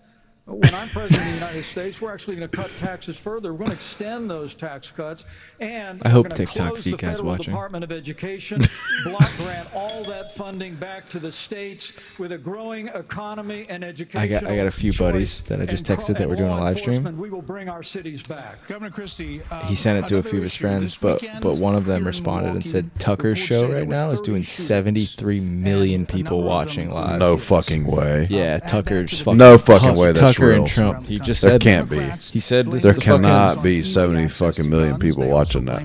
When I'm president of the United States, we're actually going to cut taxes further. We're going to extend those tax cuts, and I hope we're going to TikTok close feed the guys federal watching. Department of Education, block grant all that funding back to the states with a growing economy and education. I got a few buddies that I just texted that we're doing a live stream. We will bring our cities back. Governor Christie, He sent it to a few of his friends, but one of them responded and said Tucker's show right now is doing 73 million people watching live. No fucking way. Yeah, Tucker's fucking No fucking way that's Tucker's Tucker and real. Trump. He just There said can't be. He said this There is cannot fucking, be 70 fucking million people watching that.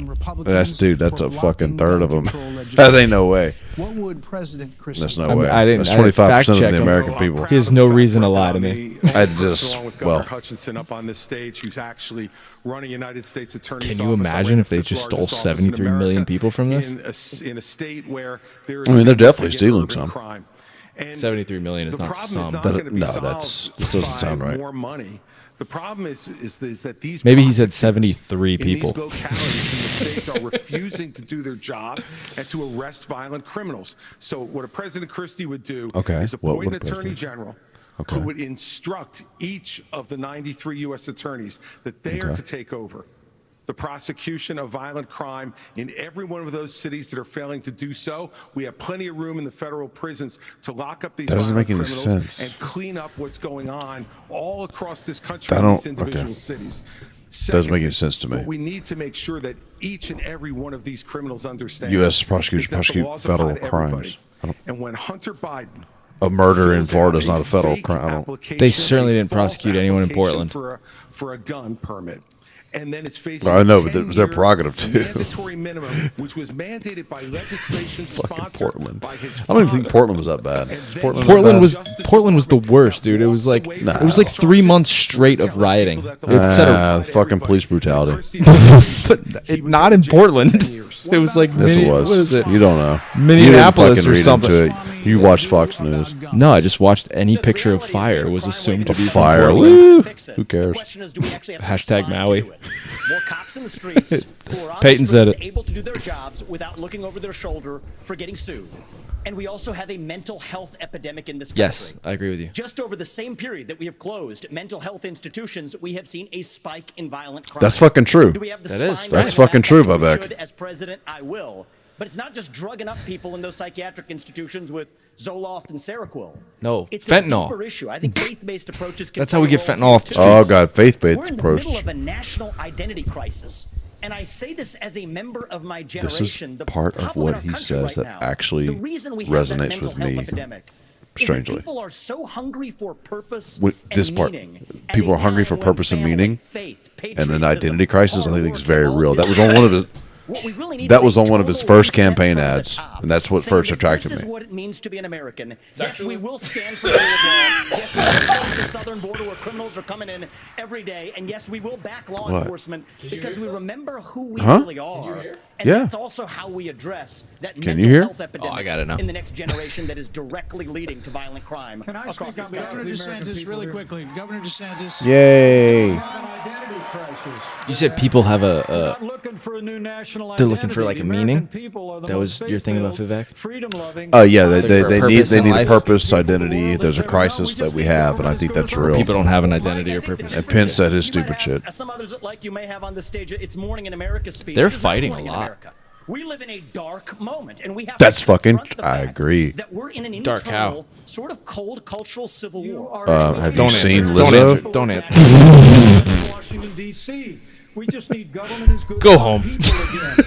That's a fucking third of them. That ain't no way. What would President Christie? That's no way. I didn't. That's 25% of check the him. American people. He has no reason to lie to me. I just along with Governor Hutchinson up on this stage, who's actually running United States Attorney's Can Office. you imagine if they just stole 73 million people from this? In a state where there is I mean, they're definitely stealing some. crime. And 73 million is the not problem is some. not That- going to be no, solved that's- this doesn't by sound right. more money. The problem is that these Maybe he said prosecutors 73 in people. these localities in the states are refusing to do their job and to arrest violent criminals. So what a President Christie would do Okay, is what appoint would an a attorney president- general Okay. who would instruct each of the 93 U.S. attorneys that they are Okay. to take over the prosecution of violent crime in every one of those cities that are failing to do so. We have plenty of room in the federal prisons to lock up these That doesn't violent make any criminals sense. and clean up what's going on all across this country I in don't- these individual okay. cities. Doesn't make any sense to me. What we need to make sure that each and every one of these criminals understand U.S. prosecutors is that the prosecute laws apply federal to crimes. everybody. And when Hunter Biden A murder in fills Florida out is not a federal fake crime. I don't. application, They certainly a didn't false prosecute anyone in application Portland. for a gun permit, and then is facing Well, I know, a but it was their 10-year prerogative, too. mandatory minimum, which was mandated by legislation sponsored Portland. by his I don't even think father. Portland was that bad. Portland was the worst, dude. It was like 3 months straight of rioting. It set a, fucking police brutality. but not in Portland. It was like Yes, it was. What is it? You don't know. Minneapolis you didn't or fucking something. read into it. You watched Fox News. No, I just watched any picture of fire was assumed to be from Fire. Portland. Woo. Who cares? Hashtag Maui. More cops in the streets who are on Peyton the said streets it. able to do their jobs without looking over their shoulder for getting sued. And we also have a mental health epidemic in this country. Yes, I agree with you. Just over the same period that we have closed mental health institutions, we have seen a spike in violent crime. That's fucking true. Do we have the That is. spine That's to laugh fucking at true, it? We Vivek. should, as president, I will. But it's not just drugging up people in those psychiatric institutions with Zoloft and Seroquel. No, It's fentanyl. a deeper issue. I think faith-based approaches can That's how we play a get role fentanyl here, off the too. Oh god, faith-based We're in the approach. middle of a national identity crisis. And I say this as a member of my This is generation. The part of problem what in our he country says right that now, actually the reason we have that resonates mental with health me. epidemic is that Strangely. people are so hungry for purpose With and this part, meaning. At people a are hungry for time when purpose and family, meaning, faith, and an patriotism, identity crisis. I hard think work, it's very all real. That this was on one of his. what we really need That is was a on one of his total first reset campaign from the ads, top, and that's what saying first that attracted This is me. what it means to be an American. Yes, we will stand for the rule of law. Yes, we will close the southern border where criminals are coming in every day. And yes, we will back law What? enforcement because we remember who we Huh? really are. And Yeah. that's also how we address that Can mental you hear? health epidemic I got it now. in the next generation that is directly leading to violent crime Can I across speak this on behalf country. of Governor the American DeSantis, people really here? quickly. Governor DeSantis. Yay! An identity crisis. You said people have We're a not looking for a new national they're looking for identity. like a The American meaning. people are the That was most your thing about faith-filled, Vivek? freedom-loving, Oh yeah, Looking for they a need purpose they in need a life. purpose, identity. There's a crisis that we have, and I think that's real. people don't have an identity or purpose. And Pence said his You might stupid shit. have, some others like you may have on the stage, it's Morning in America speech. They're It is not fighting Morning a in lot. America. We live in a dark moment, and we have That's to fucking. confront the I fact agree. that we're in an Dark how? internal, sort of cold cultural civil war. Have you seen Don't Lizzo? answer. Don't answer. Washington, D.C. We just need government as good Go as home. people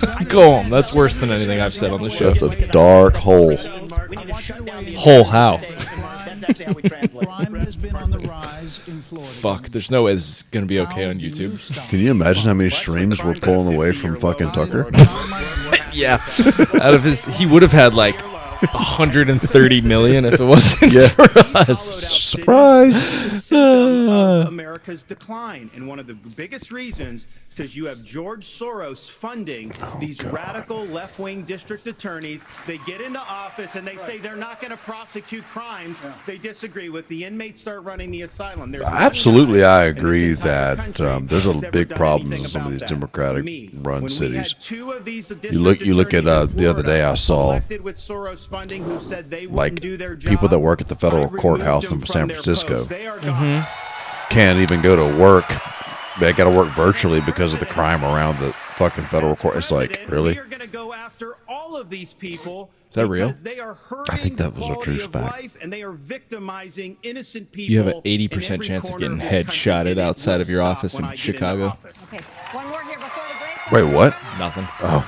again. Go home. That's worse than anything I've said on the show. That's a dark hole. We need to shut down the Hole how? That's actually how we translate. Crime has been on the rise in Florida. Fuck. There's no way this is gonna be okay on YouTube. Can you imagine how many streams we're pulling away from fucking Tucker? Yeah. Out of his, he would have had like 130 million if it wasn't for us. Surprise! Of America's decline, and one of the biggest reasons is because you have George Soros funding these radical left-wing district attorneys. They get into office and they say they're not going to prosecute crimes they disagree with. The inmates start running the asylum. There's Absolutely, I in this agree entire that country there's a that's ever big done problems anything in some of about these that. Democratic Me, run when we cities. had two of these You look at district the other day I attorneys saw elected with Soros funding who said they like wouldn't do their job. people that work at the federal I removed courthouse them in from San their Francisco posts. They are gone. can't even go to work. They got to work virtually because of the crime around the fucking federal court. It's like, President, really? We are going to go after all of these people. Is that real? Because they are hurting I think that was a the true quality of fact. life, and they are victimizing innocent people. You have an in 80% every chance of corner getting this head country, shotted and it outside will of your stop office when in I get into Chicago. office. Okay, one more here before the break. Wait, what? Nothing. Oh,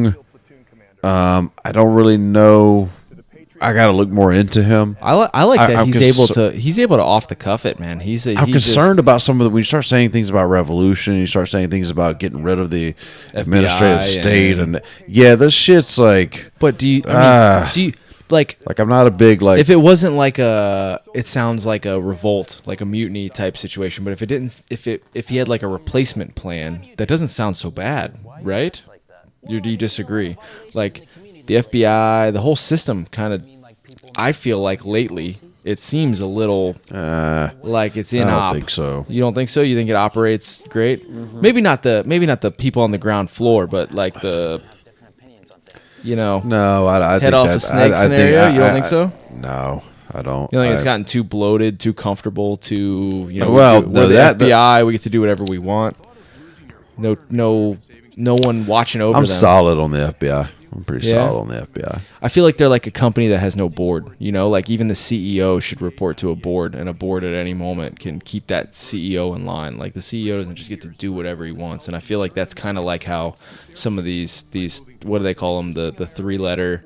Young. I don't really know I got to look more into him. I like that he's able to off the cuff it, man. I'm concerned about some of the when you start saying things about revolution, you start saying things about getting rid of the administrative state, and this shit's like. But do you like I'm not a big like. If it wasn't like it sounds like a revolt, like a mutiny type situation. But if it didn't, if he had like a replacement plan, that doesn't sound so bad, right? Do you disagree? Like the FBI, the whole system kind of. I feel like lately it seems a little like it's in. I don't think so. You don't think so? You think it operates great? Mm-hmm. Maybe not the people on the ground floor, but like the. No, I head off a snake scenario. You don't think so? No, I don't. You think it's gotten too bloated, too comfortable, too well, we're the FBI. We get to do whatever we want. No one watching over them. I'm solid on the FBI. I'm pretty solid on the FBI. I feel like they're like a company that has no board. Like even the CEO should report to a board, and a board at any moment can keep that CEO in line. Like the CEO doesn't just get to do whatever he wants. And I feel like that's kind of like how some of these what do they call them? The 3-letter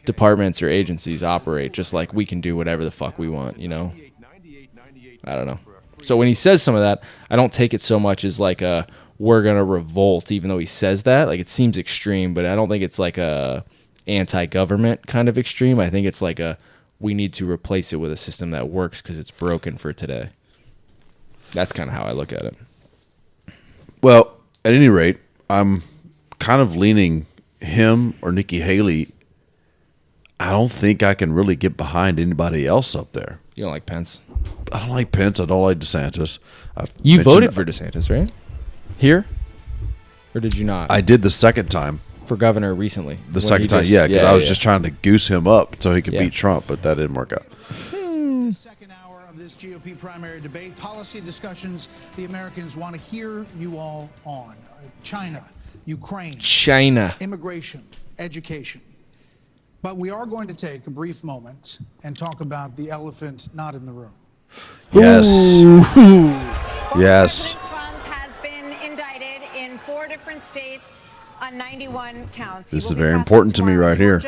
departments or agencies operate. Just like we can do whatever the fuck we want. I don't know. So when he says some of that, I don't take it so much as like we're gonna revolt, even though he says that. Like it seems extreme, but I don't think it's like a anti-government kind of extreme. I think it's like we need to replace it with a system that works because it's broken for today. That's kind of how I look at it. Well, at any rate, I'm kind of leaning him or Nikki Haley. I don't think I can really get behind anybody else up there. You don't like Pence? I don't like Pence. I don't like DeSantis. You voted for DeSantis, right? Here? Or did you not? I did the second time. For governor recently. The second time, because I was just trying to goose him up so he could beat Trump, but that didn't work out. Second hour of this GOP primary debate, policy discussions the Americans want to hear you all on. China, Ukraine, immigration, education. But we are going to take a brief moment and talk about the elephant not in the room. Yes. Yes. In 4 different states on 91 counts. This is very important to me right here.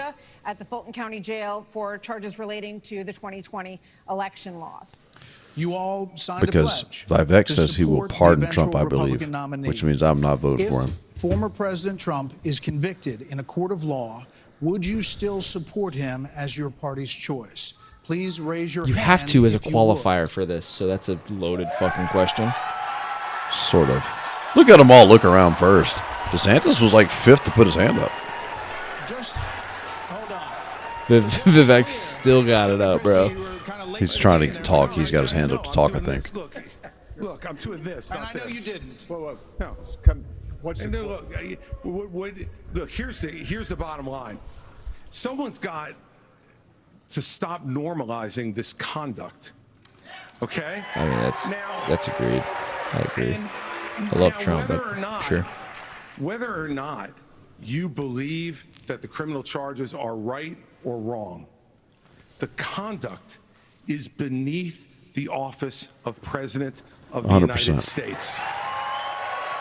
At the Fulton County Jail for charges relating to the 2020 election loss. You all signed because a pledge. Vivek says he will pardon Trump, I believe, which means I'm not voting for him. If former President Trump is convicted in a court of law, would you still support him as your party's choice? Please raise your hand. You have to as a qualifier for this, so that's a loaded fucking question. Sort of. Look at them all look around first. DeSantis was like 5th to put his hand up. Just hold on. Vivek still got it up, bro. He's trying to talk. He's got his hand up to talk, I think. Look, I'm doing this. And I know you didn't. Whoa. No. What's the look, here's the bottom line. Someone's got to stop normalizing this conduct. Okay? I mean, that's agreed. I agree. I love Trump, but sure. Whether or not you believe that the criminal charges are right or wrong, the conduct is beneath the office of President of the 100%. United States.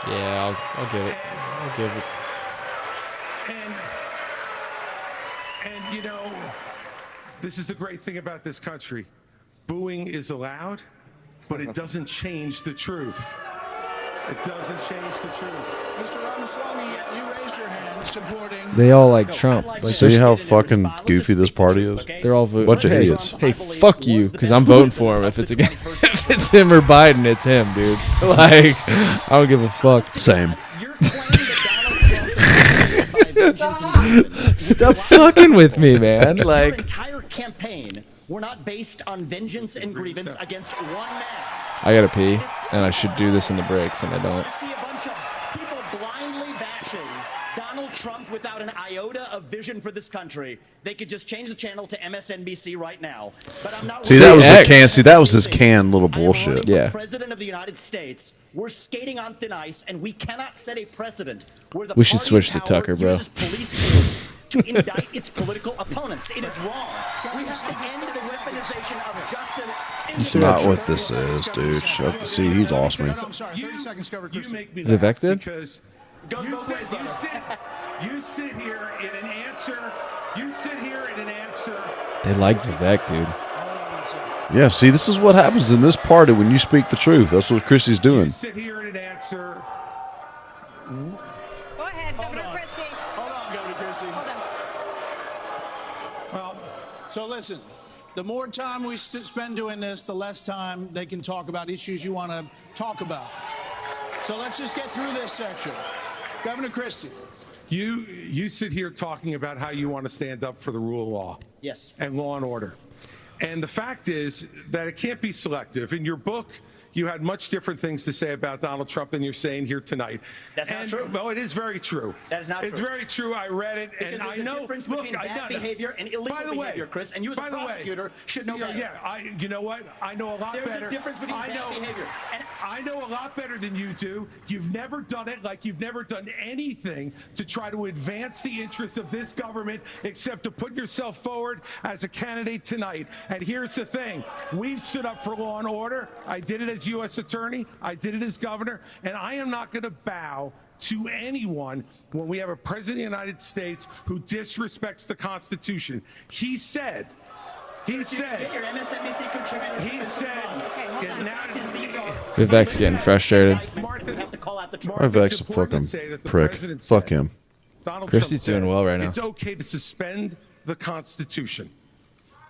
Yeah, I'll give it. I'll give it. And this is the great thing about this country. Booing is allowed, but it doesn't change the truth. It doesn't change the truth. Mr. Ramaswamy, you raised your hand supporting. They all like Trump. Like, see how fucking goofy this party is? They're all voting. Bunch of idiots. Hey, fuck you, because I'm voting for him. If it's if it's him or Biden, it's him, dude. Like, I don't give a fuck. Same. Stop fucking with me, man. Like, your entire campaign were not based on vengeance and grievance against one man. I gotta pee, and I should do this in the breaks, and I don't. I see a bunch of people blindly bashing Donald Trump without an iota of vision for this country. They could just change the channel to MSNBC right now. But I'm not. See, that was a can. See, that was his canned little bullshit. Yeah. President of the United States, we're skating on thin ice, and we cannot set a precedent where the we should switch to Tucker, bro. Uses police force to indict its political opponents. It is wrong. We have to end the weaponization of justice. That's not what this is, dude. Shut the see, he lost me. I'm sorry. 30 seconds covered. You make me Vivek did? because You sit here in an answer. You sit here in an answer. They like Vivek, dude. Yeah, see, this is what happens in this party when you speak the truth. That's what Christie's doing. You sit here in an answer. Go ahead, Governor Christie. Hold on, Governor Christie. Hold on. Well, so listen, the more time we spend doing this, the less time they can talk about issues you want to talk about. So let's just get through this section. Governor Christie. You sit here talking about how you want to stand up for the rule of law. Yes. And law and order. And the fact is that it can't be selective. In your book, you had much different things to say about Donald Trump than you're saying here tonight. That's not true. Well, it is very true. That is not true. It's very true. I read it, because and there's I know. a difference Look, between bad behavior and illegal behavior, Chris. And you as a prosecutor should know better. Yeah, you know what? I know a lot better. There's a difference between bad behavior. And I know a lot better than you do. You've never done it like you've never done anything to try to advance the interests of this government except to put yourself forward as a candidate tonight. And here's the thing. We've stood up for law and order. I did it as U.S. attorney. I did it as governor. And I am not going to bow to anyone when we have a president of the United States who disrespects the Constitution. He said, Vivek's getting frustrated. Vivek's a fucking prick. Fuck him. Christie's doing well right now. It's okay to suspend the Constitution.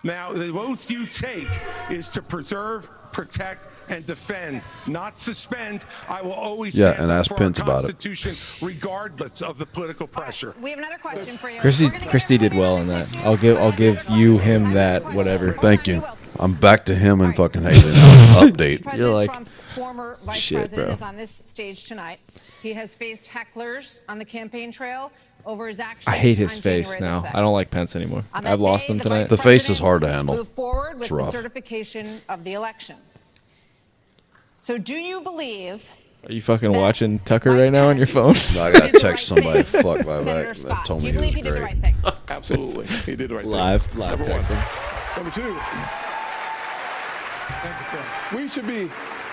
Now, the oath you take is to preserve, protect, and defend, not suspend. I will always stand and up ask for Pence our about it. Constitution, regardless of the political pressure. We have another question for you. Christie did well in that. I'll give him that. Whatever. Thank you. I'm back to him and fucking Haley now. Update. President You're like, Trump's former vice shit, president bro. is on this stage tonight. He has faced hecklers on the campaign trail over his actions. I hate his on face January now. the 6th. I don't like Pence anymore. On that I've lost day, him the tonight. vice The face is president hard to handle. Move forward with It's the rough. certification of the election. So, do you believe? Are you fucking watching Tucker right now on your phone? No, I got to text somebody. Fuck my Senator back. Scott, That told do me you he believe was he did the great. right thing? Absolutely. He did the right thing. Live Number one. texting. Number two,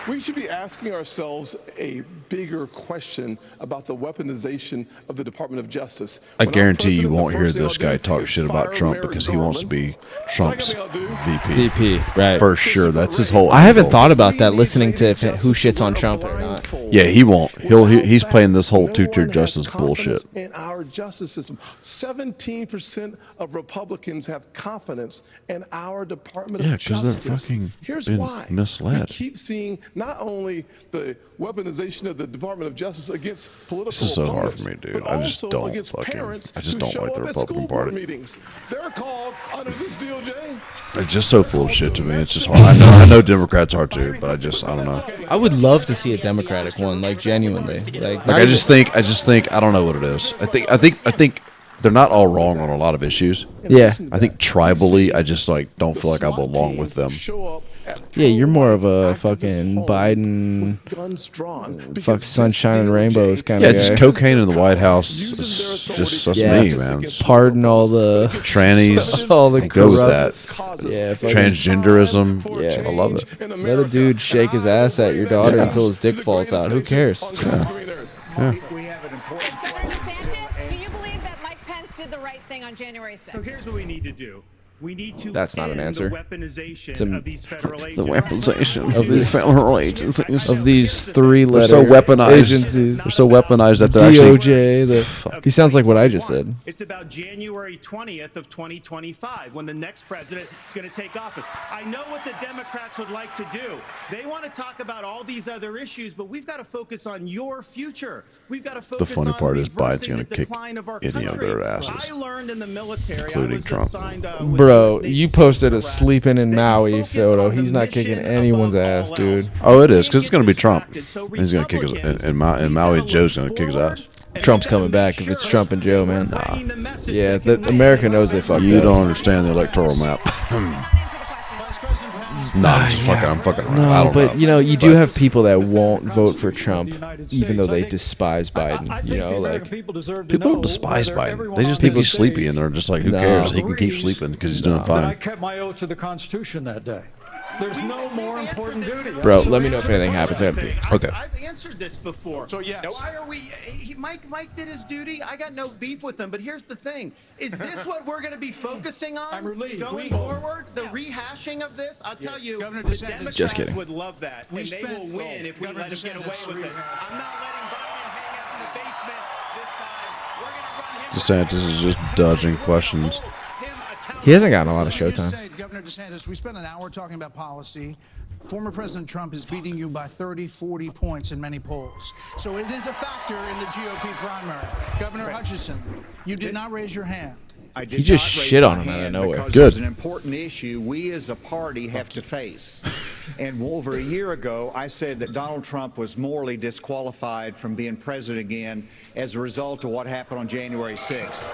we should be asking ourselves a bigger question about the weaponization of the Department of Justice. I When I'm guarantee you president, the won't hear first thing this I'll guy do talk is shit about fire Trump Merrick because he wants to Garland. be Trump's Second thing I'll do, VP. right. For sure. That's his whole I haven't angle. thought about that, listening to who shits on Trump or not. Yeah, he won't. He's playing this whole two-tier justice bullshit. in our justice system. 17% of Republicans have confidence in our Department Yeah, of 'cause they're Justice. fucking Here's been why. misled. We keep seeing not only the weaponization of the Department of Justice against political This is so hard opponents, for me, dude. but I just also don't against fucking- parents I just who don't show like the up at Republican school board Party. meetings. They're called under this DOJ. It's just so full of shit to me. It's just hard. I know Democrats are too, but I don't know. I would love to see a Democratic one, like genuinely. Like I just think I don't know what it is. I think they're not all wrong on a lot of issues. Yeah. I think tribally, I just like don't feel like I belong with them. Yeah, you're more of a fucking Biden, fuck sunshine and rainbows kind Yeah, of guy. just cocaine in the White House. Is just that's me, man. It's Pardon all the trannies. all the Go with that. corrupt- Yeah, fucking- Transgenderism. Yeah, I love it. Let a dude shake his ass at your daughter until his dick falls out. Who cares? Yeah. Do you believe that Mike Pence did the right thing on January 6th? So here's what we need to do. We need to That's not an end answer. the weaponization It's a- of these federal The agencies. weaponization Of these federal agencies. Of these three-letter They're so weaponized. agencies. They're so weaponized that they're actually. DOJ. He sounds like what I just said. It's about January 20th of 2025 when the next president is going to take office. I know what the Democrats would like to do. They want to talk about all these other issues, but we've got to focus on your future. We've got to focus funny on part is Biden's reversing gonna the kick decline of our any of country. their asses, I learned in the military, including I was Trump. assigned with Bro, US Navy you SEALs posted in a Iraq. sleeping in Maui Focus photo. on the He's not kicking mission anyone's above ass, all dude. else. Oh, it is because it's going to be Trump. So He's going to kick his Republicans, in Maui. Joe's going to kick his ass. Trump's coming back if it's Trump and Joe, man. Nah. Yeah, America knows they fucked You up. don't understand the electoral map. Nah, I'm fucking around. I No, don't but know. you know, you do But- have people that won't vote for Trump, even though they despise Biden. I You think know, the like American people deserve to People know don't despise whether Biden. everyone They just on think this he's sleepy, stage and they're just like, who No. cares? He can keep agrees sleeping because he's doing that I fine. kept my oath to the Constitution that day. There's no more important duty. Bro, let me know if anything happens. I gotta pee. Okay. I've answered this before. So yes. Why are we? Mike did his duty. I got no beef with him. But here's the thing: is this what we're going to be focusing on going forward? The rehashing of this? I'll tell you, Governor the DeSantis. Democrats Just kidding. would love that, and they will win if we let him get away with it. I'm not letting Biden hang out in the basement this time. We're going to run him. DeSantis is just dodging questions. He hasn't gotten a lot of Just showtime. say, Governor DeSantis, we spent an hour talking about policy. Former President Trump is beating you by 30, 40 points in many polls. So it is a factor in the GOP primary. Governor Hutchinson, you did not raise your hand. I did He just not raise shit my on him out of hand nowhere. because Good. there's an important issue we as a party have to face. And over a year ago, I said that Donald Trump was morally disqualified from being president again as a result of what happened on January 6th.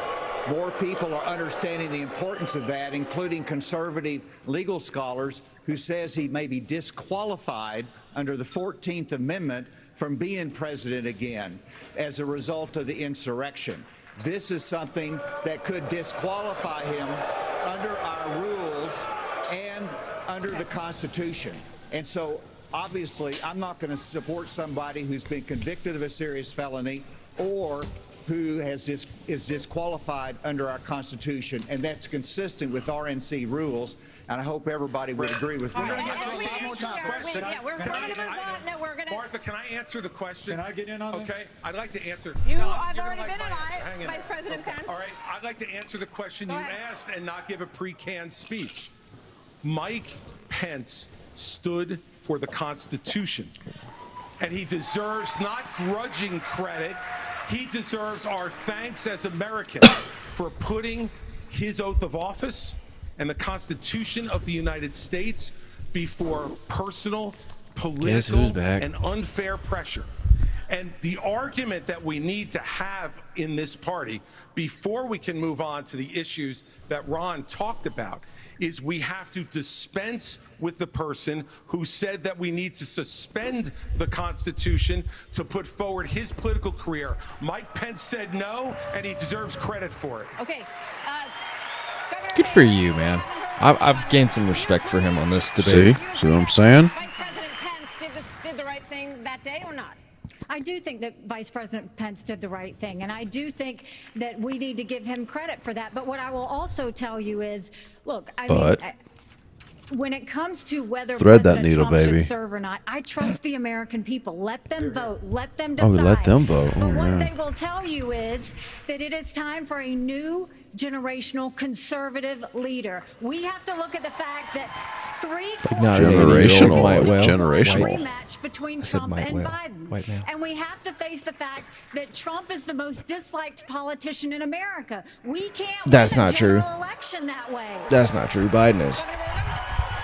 More people are understanding the importance of that, including conservative legal scholars who says he may be disqualified under the 14th Amendment from being president again as a result of the insurrection. This is something that could disqualify him under our rules and under the Constitution. And so, obviously, I'm not going to support somebody who's been convicted of a serious felony or who is disqualified under our Constitution, and that's consistent with RNC rules, and I hope everybody would agree with me. We're going to get to a lot more time. Martha, can I answer the question? Can I get in on this? Okay, I'd like to answer. I've already been in on it, Vice President Pence. All right, I'd like to answer the question you asked and not give a pre-canned speech. Mike Pence stood for the Constitution, and he deserves not grudging credit. He deserves our thanks as Americans for putting his oath of office and the Constitution of the United States before personal, political, and unfair pressure. And the argument that we need to have in this party before we can move on to the issues that Ron talked about is we have to dispense with the person who said that we need to suspend the Constitution to put forward his political career. Mike Pence said no, and he deserves credit for it. Okay. Good for you, man. I've gained some respect for him on this debate. See what I'm saying? Vice President Pence did the right thing that day or not? I do think that Vice President Pence did the right thing, and I do think that we need to give him credit for that. But what I will also tell you is, look, when it comes to whether President Trump should serve or not, I trust the American people. Let them vote. Let them decide. Oh, let them vote. But what they will tell you is that it is time for a new generational conservative leader. We have to look at the fact that generational rematch between Trump and Biden. And we have to face the fact that Trump is the most disliked politician in America. We can't win a general election that way. That's not true. Biden is.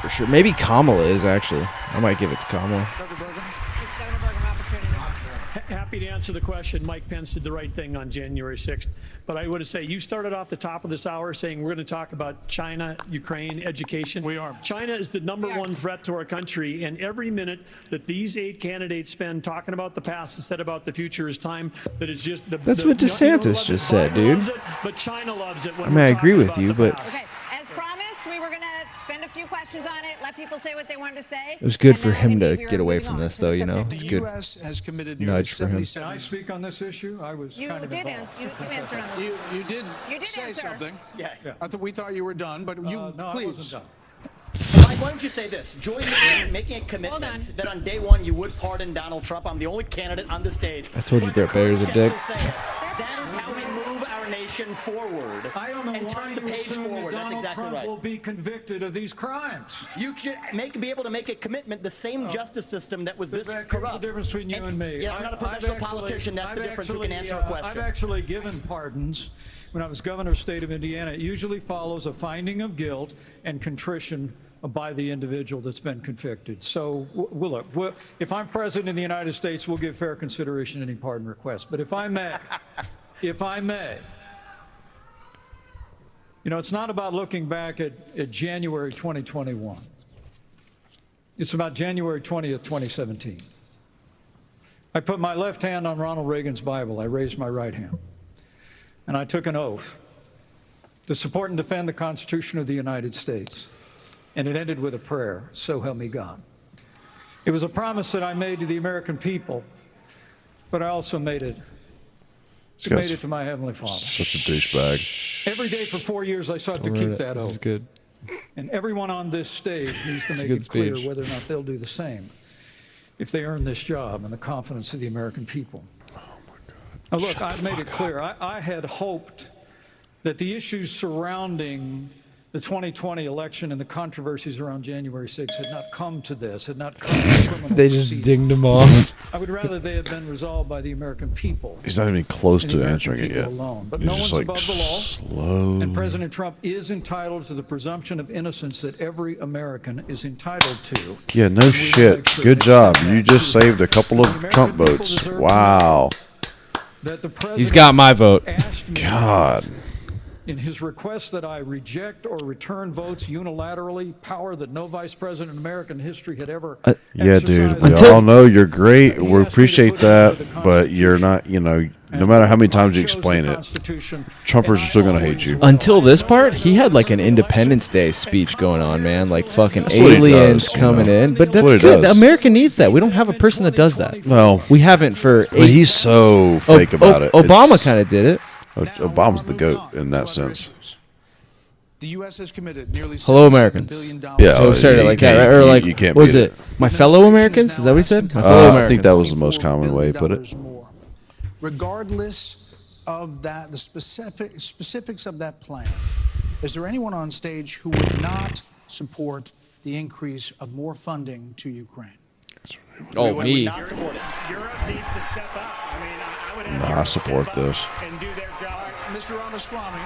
For sure. Maybe Kamala is, actually. I might give it to Kamala. Happy to answer the question. Mike Pence did the right thing on January 6th. But I want to say, you started off the top of this hour saying we're going to talk about China, Ukraine, education. We are. China is the #1 threat to our country, and every minute that these 8 candidates spend talking about the past instead about the future is time that is just... That's what DeSantis just said, dude. But China loves it. I mean, I agree with you, but... Okay, as promised, we were going to spend a few questions on it, let people say what they wanted to say. It was good for him to get away from this, though, you know? It's The good. U.S. has committed Nudge for him. Can I speak on this issue? I was You kind of did involved. you answered on this. You did say answer. something. Yeah. We thought you were done, but you No, I please. wasn't done. Mike, why don't you say this? Join me in making a commitment that on day one you would pardon Donald Trump. I'm the only candidate on the stage. I told you Brett Baer's a dick. That is how we move our nation forward. I don't know and why turn the you page assume that forward. That's Donald exactly Trump right. will be convicted of these crimes. You should be able to make a commitment. The same justice system that was this Vivek, corrupt. There's a difference between you and me. Yeah, I'm not a professional politician. That's the difference. Who can answer a question? I've actually given pardons when I was governor of the state of Indiana. It usually follows a finding of guilt and contrition by the individual that's been convicted. So, look, if I'm president of the United States, we'll give fair consideration to any pardon request. But if I may, you know, it's not about looking back at January 2021. It's about January 20th, 2017. I put my left hand on Ronald Reagan's Bible. I raised my right hand. And I took an oath to support and defend the Constitution of the United States and it ended with a prayer, so help me God. It was a promise that I made to the American people, but I also made it to my Heavenly Father. Such a douchebag. Every day for 4 years, I sought to keep that oath. This is good. And everyone on this stage needs to It's a make good it clear speech. whether or not they'll do the same if they earn this job and the confidence of the American people. Now, look, I've made it clear. I had hoped that the issues surrounding the 2020 election and the controversies around January 6th had not come to this, had not come to criminal They just proceedings. dinged him off. I would rather they had been resolved by the American people. He's not even close and to the American answering it people yet. alone. But He's no just one's like above the law. slow. And President Trump is entitled to the presumption of innocence that every American is entitled to. Yeah, no shit. Good job. You just saved a couple of Trump votes. Wow. He's got my vote. God. In his request that I reject or return votes unilaterally, power that no vice president in American history had ever Yeah, dude. exercised. We all know you're great. We appreciate that, but you're not, you know, no matter how many times you explain it, Trumpers are still going to hate you. Until this part, he had like an Independence Day speech going on, man. Like fucking That's what he aliens does, you coming know. in. But That's what that's he good. does. America needs that. We don't have a person that does that. No. We haven't for But he's so fake about it. Obama kind of did it. Obama's the GOAT in that sense. The U.S. has committed nearly Hello, $77 Americans. billion. Yeah, So we started you like that, can't- right? Or you- like, you can't what was beat it? My fellow Americans? Is that what he said? My fellow Americans. I think that was the most common way to put it. Regardless of that, the specifics of that plan, is there anyone on stage who would not support the increase of more funding to Ukraine? Oh, me. Not support it. Europe needs to step up. I mean, I would have Nah, I Europe support step up this. and do their job. Mr. Ramaswamy,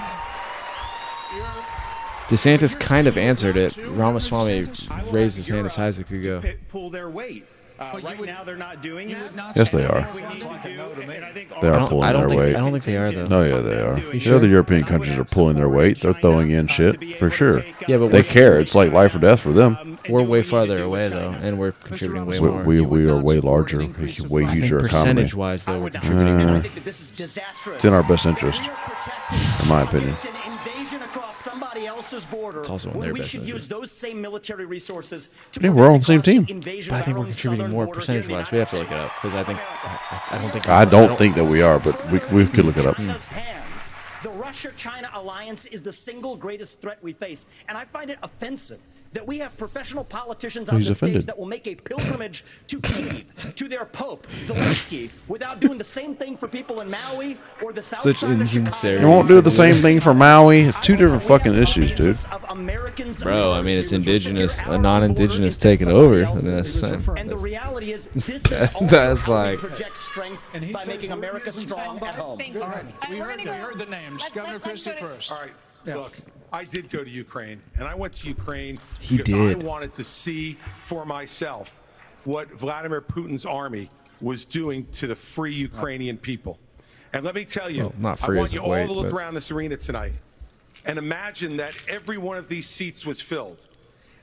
DeSantis kind of answered it. Ramaswamy raised his hand as high as it could go. Pull their weight. Right now, they're not doing that. Yes, they are. They are pulling I don't their think- weight. I don't think they are, though. No, yeah, they are. You The sure? other European countries are pulling their weight. They're throwing in shit for sure. Yeah, but they we're- care. It's like life or death for them. We're way farther away, though, and we're contributing way more. We are way larger. We can way use your economy. Percentage-wise, though, we're contributing more. It's in our best interest, in my opinion. Somebody else's border. It's also in when their we best should interest. use those same military resources to Yeah, we're all on the same team. But I think we're contributing more percentage-wise. We have to look it up because I don't think. I don't think that we are, but we could look it up. hands. The Russia-China alliance is the single greatest threat we face, and I find it offensive that we have professional politicians on He's the stage offended. that will make a pilgrimage to Kyiv, to their Pope, Zelensky, without doing the same thing for people in Maui or the south Such side of insincerity. You won't do the same thing for Maui. It's two different fucking issues, dude. Bro, I mean, it's indigenous, a non-indigenous taking over. And that's And the reality is, this is also That's how like. we project strength by making America strong at home. All right, we heard the names. Governor Christie first. All right, look, I did go to Ukraine, and I went to Ukraine He because did. I wanted to see for myself what Vladimir Putin's army was doing to the free Ukrainian people. And let me tell you, Well, not I free want as you of all late, to look but- around this arena tonight and imagine that every one of these seats was filled.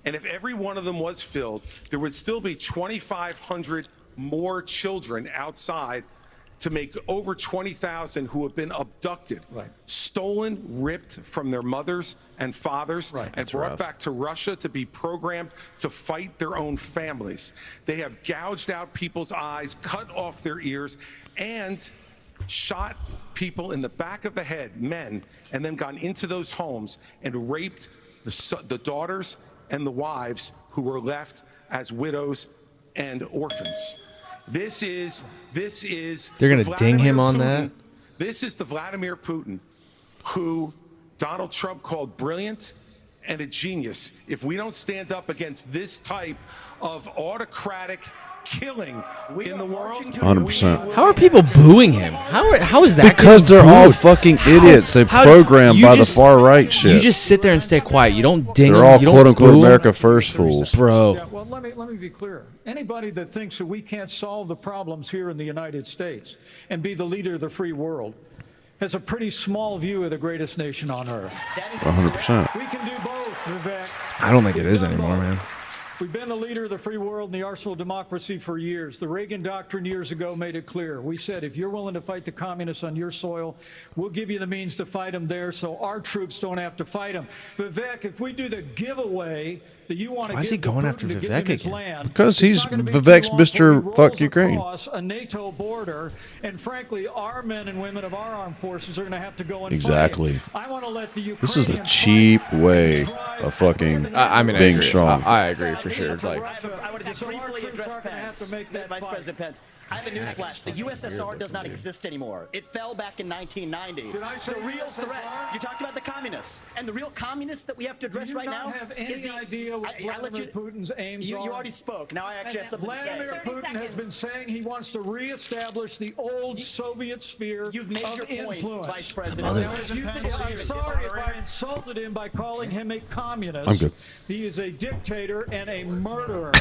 And if every one of them was filled, there would still be 2,500 more children outside to make over 20,000 who have been abducted, stolen, ripped from their mothers and fathers, and brought back to Russia to be programmed to fight their own families. They have gouged out people's eyes, cut off their ears, and shot people in the back of the head, men, and then gone into those homes and raped the daughters and the wives who were left as widows and orphans. This is They're gonna the ding him on Vladimir that? Putin. This is the Vladimir Putin who Donald Trump called brilliant and a genius. If we don't stand up against this type of autocratic killing in the world, 100%. How are people booing him? How is that? Because getting they're all booed? fucking idiots. They How- programmed you by just- the far right shit. You just sit there and stay quiet. You don't ding They're them. all You don't quote unquote boo 'em. America first fools. Bro. Yeah, well, let me be clear. Anybody that thinks that we can't solve the problems here in the United States and be the leader of the free world has a pretty small view of the greatest nation on earth. 100%. We can do both, Vivek. I don't think it is anymore, man. We've been the leader of the free world and the arsenal of democracy for years. The Reagan Doctrine years ago made it clear. We said, if you're willing to fight the communists on your soil, we'll give you the means to fight them there so our troops don't have to fight them. Vivek, if we do the giveaway that you want to Why is he going after Vivek again? Because he's Vivek's Mr. Fuck Ukraine. A NATO border, and frankly, our men and women of our armed forces are going to have to go and Exactly. fight. I want to let the This is a cheap way of fucking being strong. I agree for sure. Like, I want to just briefly address Pence, Vice President Pence. I have a newsflash. The USSR does not exist anymore. It fell back in 1990. The real threat, you talked about the communists, and the real communists that we have to address right now have any is the idea what Vladimir Putin's aims you are? already spoke. Now I actually have something to say. Vladimir Putin has been saying he wants to reestablish the old Soviet sphere You've made your point, influence. Vice President. I'm sorry if I insulted him by calling him a communist. I'm good. He is a dictator and a murderer.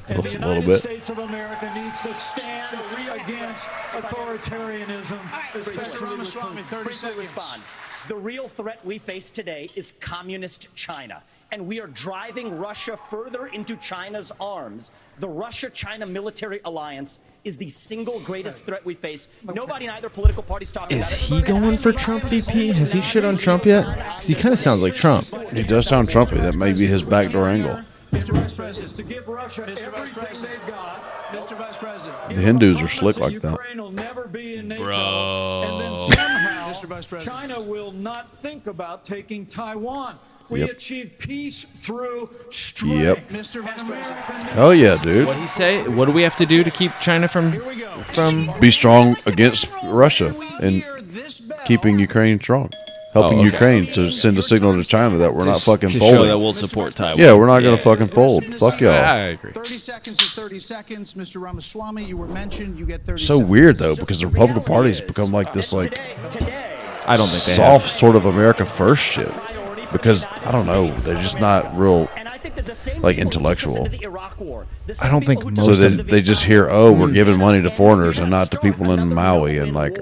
And the A little United bit. States of America needs to stand against authoritarianism. Mr. Ramaswamy, 30 Briefly seconds. respond. The real threat we face today is communist China, and we are driving Russia further into China's arms. The Russia-China military alliance is the single greatest threat we face. Nobody in either political party is talking is about it. he going for Trump VP? Has he shit on Trump yet? 'Cause he kind of sounds like Trump. He does sound Trumpy. That may be his backdoor angle. Mr. Vice President. Is to give Russia Mr. Vice President. they've got. Mr. Vice President. The Hindus are slick like that. Ukraine will never be in NATO, Bro. and then somehow Mr. Vice President. China will not think about taking Taiwan. We Yep. achieve peace through strength. Yep. Mr. Vice President. Hell yeah, dude. What he say? What do we have to do to keep China from Be strong against Russia and keeping Ukraine strong. Helping Ukraine to send a signal to China that we're not fucking to folding. show that we'll support Taiwan. Yeah, we're not going to fucking fold. Fuck y'all. I agree. 30 seconds is 30 seconds. Mr. Ramaswamy, you were mentioned. You get 30 So seconds. weird though, because the Republican Party has become like this, like I don't think they soft sort of America first shit. Because I don't know, they're just not real like intellectual. I don't think So most of they just hear, oh, we're giving money to foreigners and not to people in Maui, and like,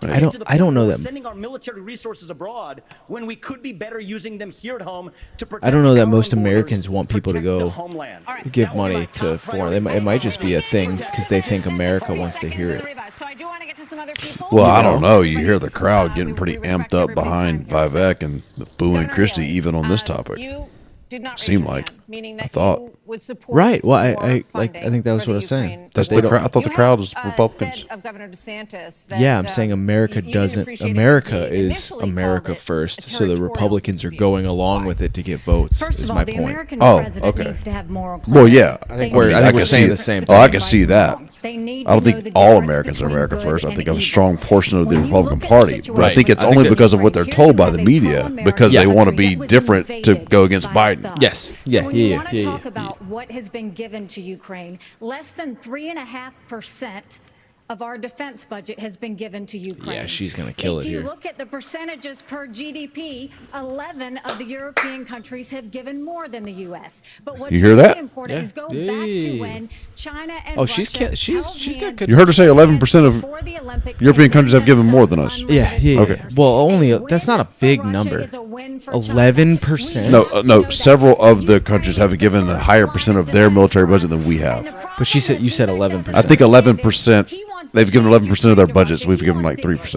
I don't know that. Sending our military resources abroad when we could be better using them here at home to protect I don't know that our most own Americans borders, want people to protect the go homeland. give money to foreign. It might just be a thing because they think America wants to hear it. So I do want to get to some other people. well, I don't know. You hear the crowd getting pretty amped up behind Vivek and booing Christie even on this topic. You did not Seemed like. meaning I that thought. you would support Right. Well, more I funding think that was for what the I was saying. Ukraine That's They the don't- crowd. I thought the crowd was said Republicans. of Governor DeSantis that, Yeah, I'm saying America you didn't doesn't. appreciate it. America He is initially America called it first, a so the territorial Republicans are going along with it to get votes. First is of my all, the point. American Oh, president okay. needs to have moral Well, clarity. yeah. I think They we're- need I to think we're know saying the the same difference Oh, I between can see right and that. wrong. They need I don't to know think the all difference Americans are between America good first. I and think a evil. strong portion of the When you Republican look at the Party. But I situation think it's in only Ukraine, because of what they're here told you by have the a media pro-American because they want to country be that was different to invaded go against by a Biden. thug. Yes. Yeah, So when you yeah, want to yeah, talk yeah. about what has been given to Ukraine, less than 3.5% of our defense budget has been given to Ukraine. Yeah, she's gonna kill it If you here. look at the percentages per GDP, 11 of the European countries have given more than the U.S. But what's You hear really that? important Yeah. is go back to when China and Oh, she's Russia she's held got hands good. You heard her say 11% of before the Olympics European and countries have made given more than themselves us. Yeah, yeah. Okay. Well, only A that's not a win for big Russia number. is a win for China. 11%. No, several of the countries have given a higher percent of their military budget than we have. But you said 11%. I think 11%. They've given 11% of their budgets. We've given like 3%.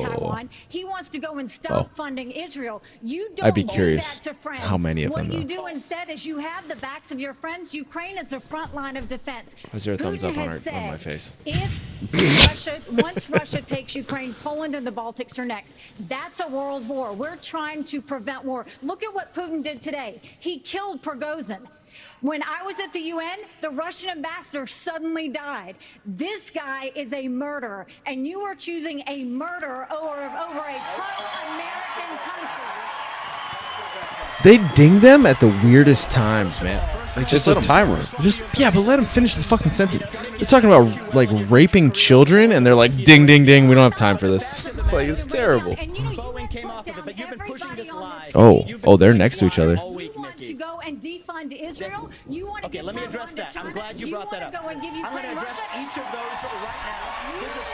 Taiwan. He wants to go and stop funding Israel. You don't I'd be do curious that to friends. how many of them, What you though. do instead is you have the backs of your friends. Ukraine is the front line of defense. Is there a thumbs Putin up on has her- on said, my face? Once Russia takes Ukraine, Poland and the Baltics are next. That's a world war. We're trying to prevent war. Look at what Putin did today. He killed Prigozhin. When I was at the UN, the Russian ambassador suddenly died. This guy is a murderer, and you are choosing a murderer over a pro-American country. They ding them at the weirdest times, man. Like, It's a timer. Yeah, but let them finish the fucking sentence. They're talking about like raping children, and they're like, ding, ding, ding. We don't have time for this. Like, it's terrible. Boeing came off of it, but you've been pushing this lie. Oh, they're next to each other. You want to go and defund Israel? You want to Okay, let me address that. I'm glad you brought that up. I'm going to address each of those right now. This is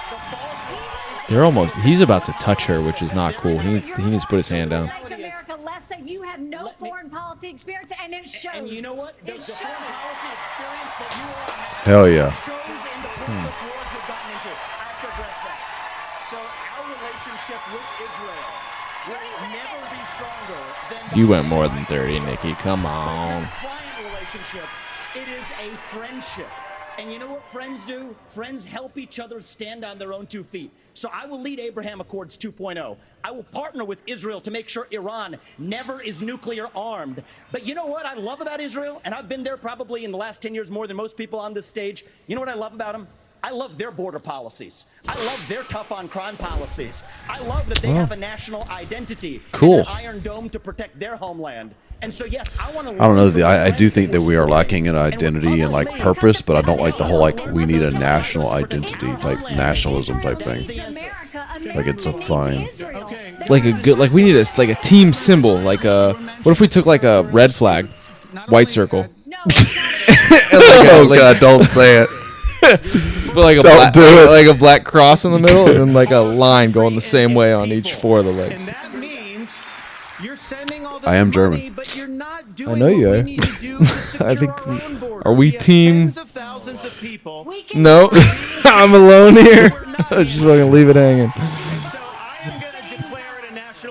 the false. They're almost. He's about to touch her, which is not cool. He needs to put his hand down. Make America less safe. You have no foreign policy experience, and it shows. And you know what? The foreign policy experience that you all have Hell yeah. shows in the pointless wars we've gotten into. I have to address that. So our relationship with Israel will never be stronger than You went more than 30, Nikki. Come on. It's not a client relationship. It is a friendship. And you know what friends do? Friends help each other stand on their own 2 feet. So I will lead Abraham Accords 2.0. I will partner with Israel to make sure Iran never is nuclear armed. But you know what I love about Israel? And I've been there probably in the last 10 years more than most people on this stage. You know what I love about them? I love their border policies. I love their tough on crime policies. I love that they have a national identity. Cool. And an Iron Dome to protect their homeland. And so, yes, I want to. I don't know. I do think that we are lacking in identity and like purpose, but I don't like the whole like we need a national identity type nationalism type thing. Like it's a fine. Like a good, like we need a team symbol. Like what if we took like a red flag, white circle? Oh God, don't say it. But like a black cross in the middle, and then like a line going the same way on each 4 of the legs. And that means you're sending all this I am money, German. but you're not doing I know you what are. we need to do to secure I think. our own border. Are we have team? Tens of thousands of people. No, I'm alone here. I'm just fucking leave it hanging.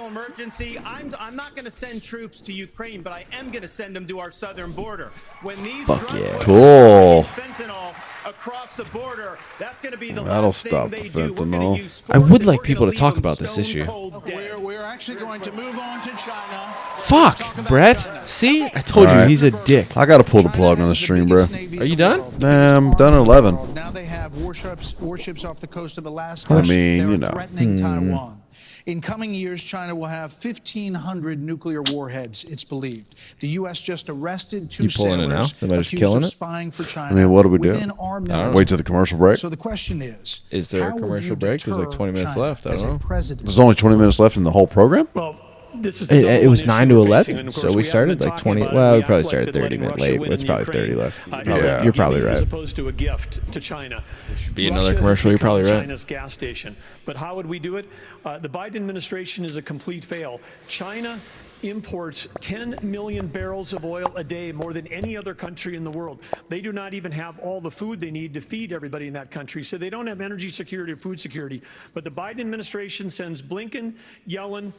Emergency. I'm not going to send troops to Ukraine, but I am going to send them to our southern border. When these Cool. fentanyl across the border, that's going to be the That'll last stop thing the they do. We're gonna fentanyl. use I force, would and like we're people gonna to talk leave them about this stone issue. cold dead. We're actually going to move on to China. Fuck, Brett. See, I told you Alright. he's a dick. I gotta pull the plug on the stream, bro. Are you done? Nah, I'm done at 11. Now they have warships off the coast of Alaska. I mean, They're you know. threatening Taiwan. In coming years, China will have 1,500 nuclear warheads, it's believed. The U.S. just arrested 2 You pulling it now? sailors Am I just accused killing of it? spying for I China. mean, what do we do? within our Wait till the commercial break. So the question is there a how would commercial you break? There's like deter 20 minutes China left. I as don't a know. president? There's only 20 minutes left in the whole program. Well, this is the number It one was issue 9 to we're facing, 11, and of so course we haven't started been like talking 20. about it. Well, we act probably like started that 30 letting minutes Russia late. win It's in probably Ukraine, 30 left. is a You're probably gift as right. opposed to a gift to China. Should be Russia another has commercial. You're become probably right. China's gas station. But how would we do it? The Biden administration is a complete fail. China imports 10 million barrels of oil a day, more than any other country in the world. They do not even have all the food they need to feed everybody in that country. So they don't have energy security or food security. But the Biden administration sends Blinken, Yellen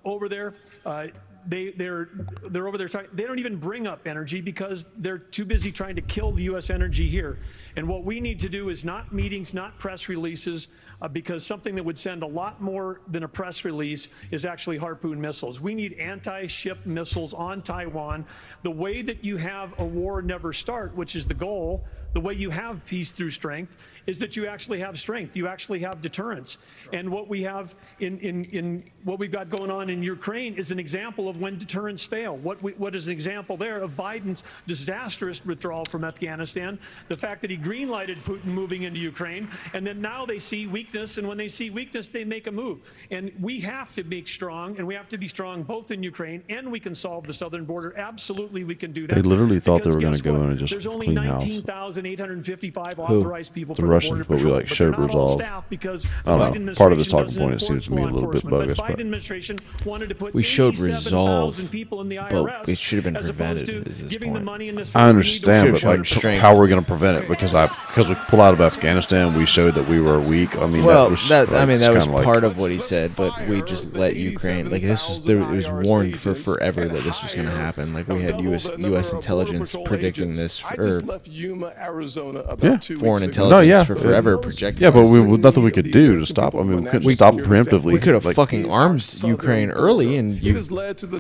over there. They're over there talking. They don't even bring up energy because they're too busy trying to kill the U.S. energy here. And what we need to do is not meetings, not press releases, because something that would send a lot more than a press release is actually Harpoon missiles. We need anti-ship missiles on Taiwan. The way that you have a war never start, which is the goal, the way you have peace through strength, is that you actually have strength. You actually have deterrence. And what we have in what we've got going on in Ukraine is an example of when deterrence fail. What is an example there of Biden's disastrous withdrawal from Afghanistan, the fact that he green-lighted Putin moving into Ukraine, and then now they see weakness, and when they see weakness, they make a move. And we have to make strong, and we have to be strong both in Ukraine, and we can solve the southern border. Absolutely, we can do that. They literally thought they were going Because to go guess in what? and just There's only clean house. 19,855 authorized people The for Russians, the but we border like patrol. showed They're not all resolve. staff because I don't the know. Biden Part of his administration talking point, it doesn't seems to me a enforce little bit law enforcement. bogus. But Biden But administration wanted to put We showed 87,000 resolve, people in the but IRS it should have been as opposed prevented, to is his giving the point. money in this. I understand, but like strength. how we're going to prevent it because we pulled out of Afghanistan. We showed that we were weak. I mean, Well, that was that was kinda like, part of what he said, but we just let Ukraine. Like this was, it was warned for forever that this was going to happen. Like we had U.S. intelligence predicting this, or foreign intelligence for forever projecting. Yeah, but this. nothing we could do to stop. I mean, we couldn't stop preemptively. We could have like, fucking armed Ukraine early, and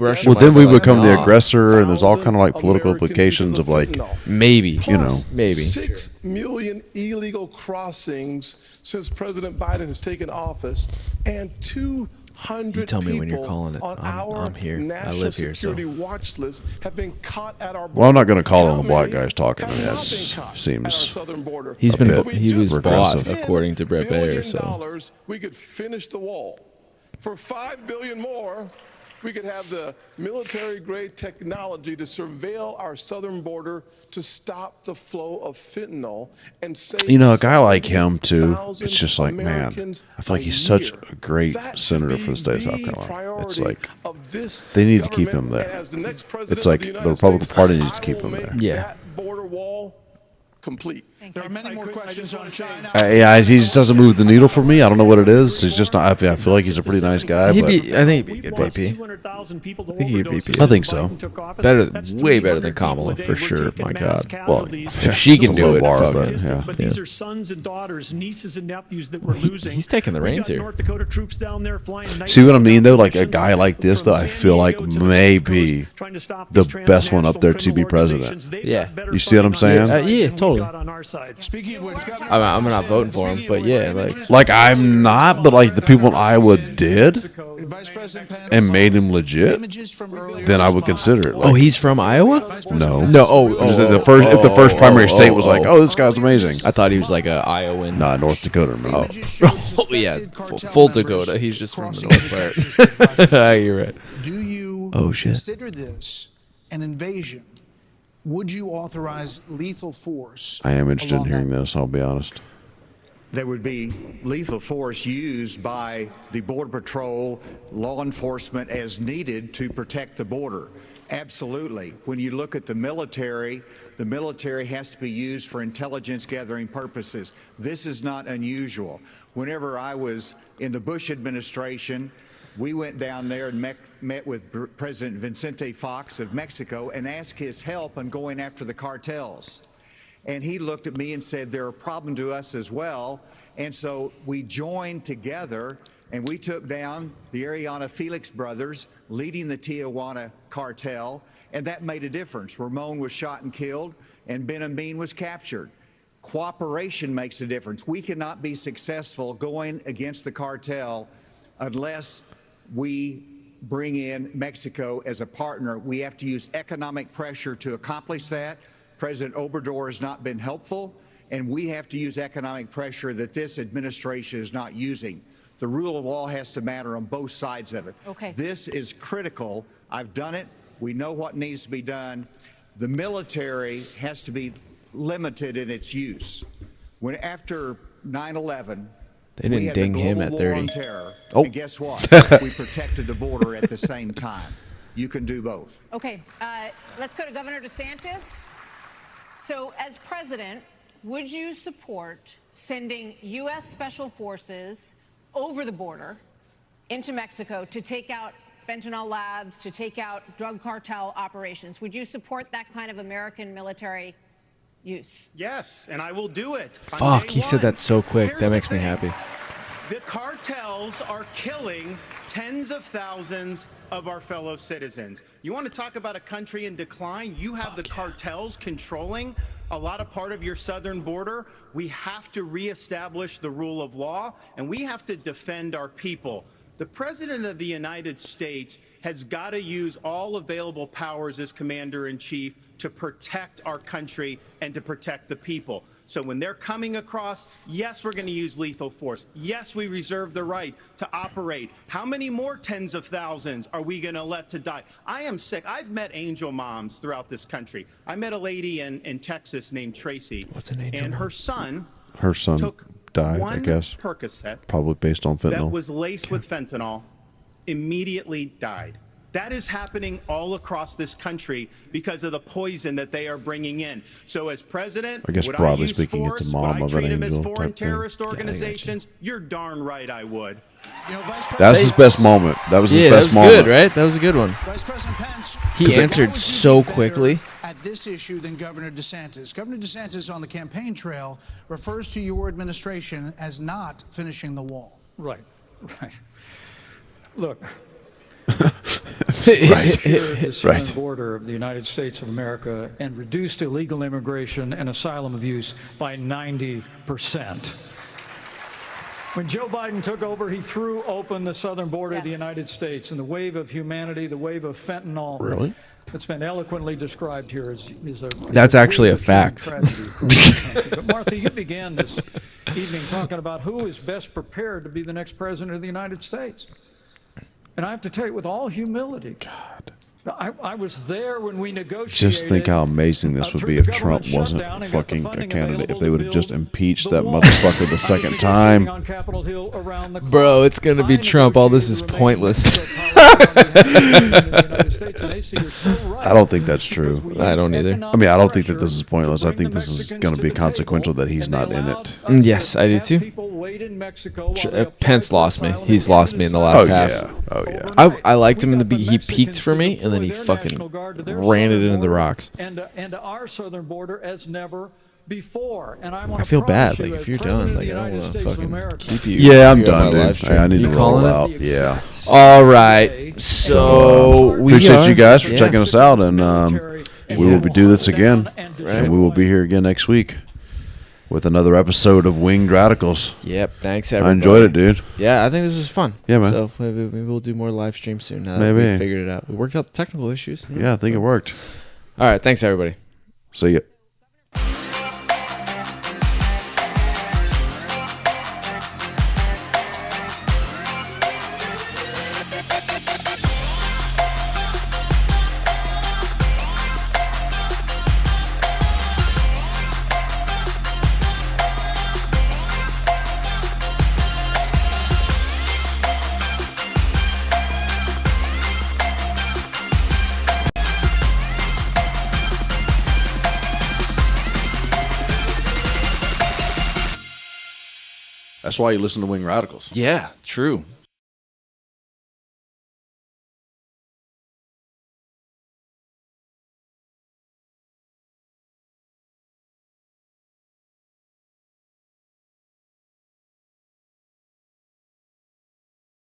Russia. Well, then we might become like, the "Nah." aggressor, and there's all kind of like political implications of like maybe, you know, maybe 6 million illegal crossings since President Biden has taken office, and 200 You tell me people when you're calling it. on I'm our here. I national live here, so. security watch list have been caught at our border. Well, I'm not going to call on How the black many guys talking. have That not been caught at our seems southern border? He's a been bit he was regressive. bought according to Brett Baer. So $10 billion, we could finish the wall. For $5 billion more, we could have the military-grade technology to surveil our southern border to stop the flow of fentanyl and save. You know, a guy like him too. 7,000 It's just like, man, Americans I feel like a he's such year. a great That senator should for the state of be South the Carolina. It's priority like of this they need to keep him government. there. As the next president It's like of the the United Republican States, Party needs to I keep will him make there. Yeah. that border wall complete. There are many more questions on China. Yeah, he just doesn't move the needle for me. I don't know what it is. He's just not. I feel like he's a pretty nice guy. I But think he'd be a good VP. I think he'd be VP. I think so. Way better than Kamala for sure. My God. Well, if she can do it, But these are sons and daughters, nieces and nephews that we're losing. He's taking the reins here. North Dakota troops down there flying. see what I mean, though? Like a guy like this, though, I feel like may be the best one up there to be president. Yeah. You see what I'm saying? Yeah, totally. Speaking of which, Governor, I'm not voting for him, but yeah, Like I'm not, but like the people in Iowa did Vice President Pence, and made him legit, then I would consider it. Like, oh, he's from Iowa? no, No. Oh, if the first primary state was like, oh, this guy's amazing. I thought he was like a Iowan. Nah, North Dakota. Man. Oh yeah, full Dakota. He's just from the north part. You're right. do you consider this an invasion? Would you authorize lethal force? I am interested in hearing this. I'll be honest. There would be lethal force used by the Border Patrol, law enforcement as needed to protect the border. Absolutely. When you look at the military has to be used for intelligence gathering purposes. This is not unusual. Whenever I was in the Bush administration, we went down there and met with President Vicente Fox of Mexico and asked his help on going after the cartels. And he looked at me and said, they're a problem to us as well. And so we joined together and we took down the Ariana Felix brothers leading the Tijuana cartel. And that made a difference. Ramon was shot and killed and Ben Amin was captured. Cooperation makes a difference. We cannot be successful going against the cartel unless we bring in Mexico as a partner. We have to use economic pressure to accomplish that. President Obrador has not been helpful, and we have to use economic pressure that this administration is not using. The rule of law has to matter on both sides of it. Okay. This is critical. I've done it. We know what needs to be done. The military has to be limited in its use. When after 9/11, they didn't ding him at 30. And guess what? We protected the border at the same time. You can do both. Okay, let's go to Governor DeSantis. So, as president, would you support sending U.S. Special Forces over the border into Mexico to take out fentanyl labs, to take out drug cartel operations? Would you support that kind of American military use? Yes, and I will do it. Fuck, he said that so quick. That makes me happy. The cartels are killing tens of thousands of our fellow citizens. You want to talk about a country in decline? You have the cartels controlling a lot of part of your southern border. We have to reestablish the rule of law, and we have to defend our people. The President of the United States has got to use all available powers as Commander-in-Chief to protect our country and to protect the people. So when they're coming across, yes, we're going to use lethal force. Yes, we reserve the right to operate. How many more tens of thousands are we going to let to die? I am sick. I've met angel moms throughout this country. I met a lady in Texas named Tracy. What's an angel and mom? her son Took died, I guess. Percocet Probably based on fentanyl. that was laced with fentanyl, immediately died. That is happening all across this country because of the poison that they are bringing in. So as president, I guess would broadly I use speaking, force? it's a mom would I of an treat them as angel foreign type thing. terrorist Yeah, I got you. organizations? You're darn right I would. That was his best moment. That was his Yeah, best that was moment. good, right? That was a good one. Vice President Pence, He answered so quickly. at this issue than Governor DeSantis. Governor DeSantis on the campaign trail refers to your administration as not finishing the wall. Right. Look. Right. The southern Right. border of the United States of America and reduced illegal immigration and asylum abuse by 90%. When Joe Biden took over, he threw open the southern border of the United States, and the wave of humanity, the wave of fentanyl, Really? that's been eloquently described here is a That's actually a wave of human fact. tragedy across the country. But Martha, you began this evening talking about who is best prepared to be the next president of the United States. And I have to tell you, with all humility, I was there when we negotiated. Just think how amazing this would be if Trump wasn't fucking a candidate. If they would have just impeached that motherfucker the second time. Bro, it's gonna be Trump. All this is pointless. I don't think that's true. I don't either. I mean, I don't think that this is pointless. I think this is going to be consequential that he's not in it. Yes, I do too. Pence lost me. He's lost me in the last half. Yeah. Oh yeah. I liked him in the he peaked for me, and then he fucking ran it into the rocks. And to our southern border as never before. And I feel bad. Like if you're done, like I don't want to fucking keep you. Yeah, I'm done, dude. I need to roll out. Yeah. All right. So we appreciate you guys for checking us out, and we will do this again, and we will be here again next week with another episode of Winged Radicals. Yep. Thanks, everybody. I enjoyed it, dude. Yeah, I think this was fun. Yeah, man. So maybe we'll do more live streams soon. Now that we figured it out. We worked out the technical issues. Yeah, I think it worked. All right. Thanks, everybody. See ya. That's why you listen to Wing Radicals. Yeah, true.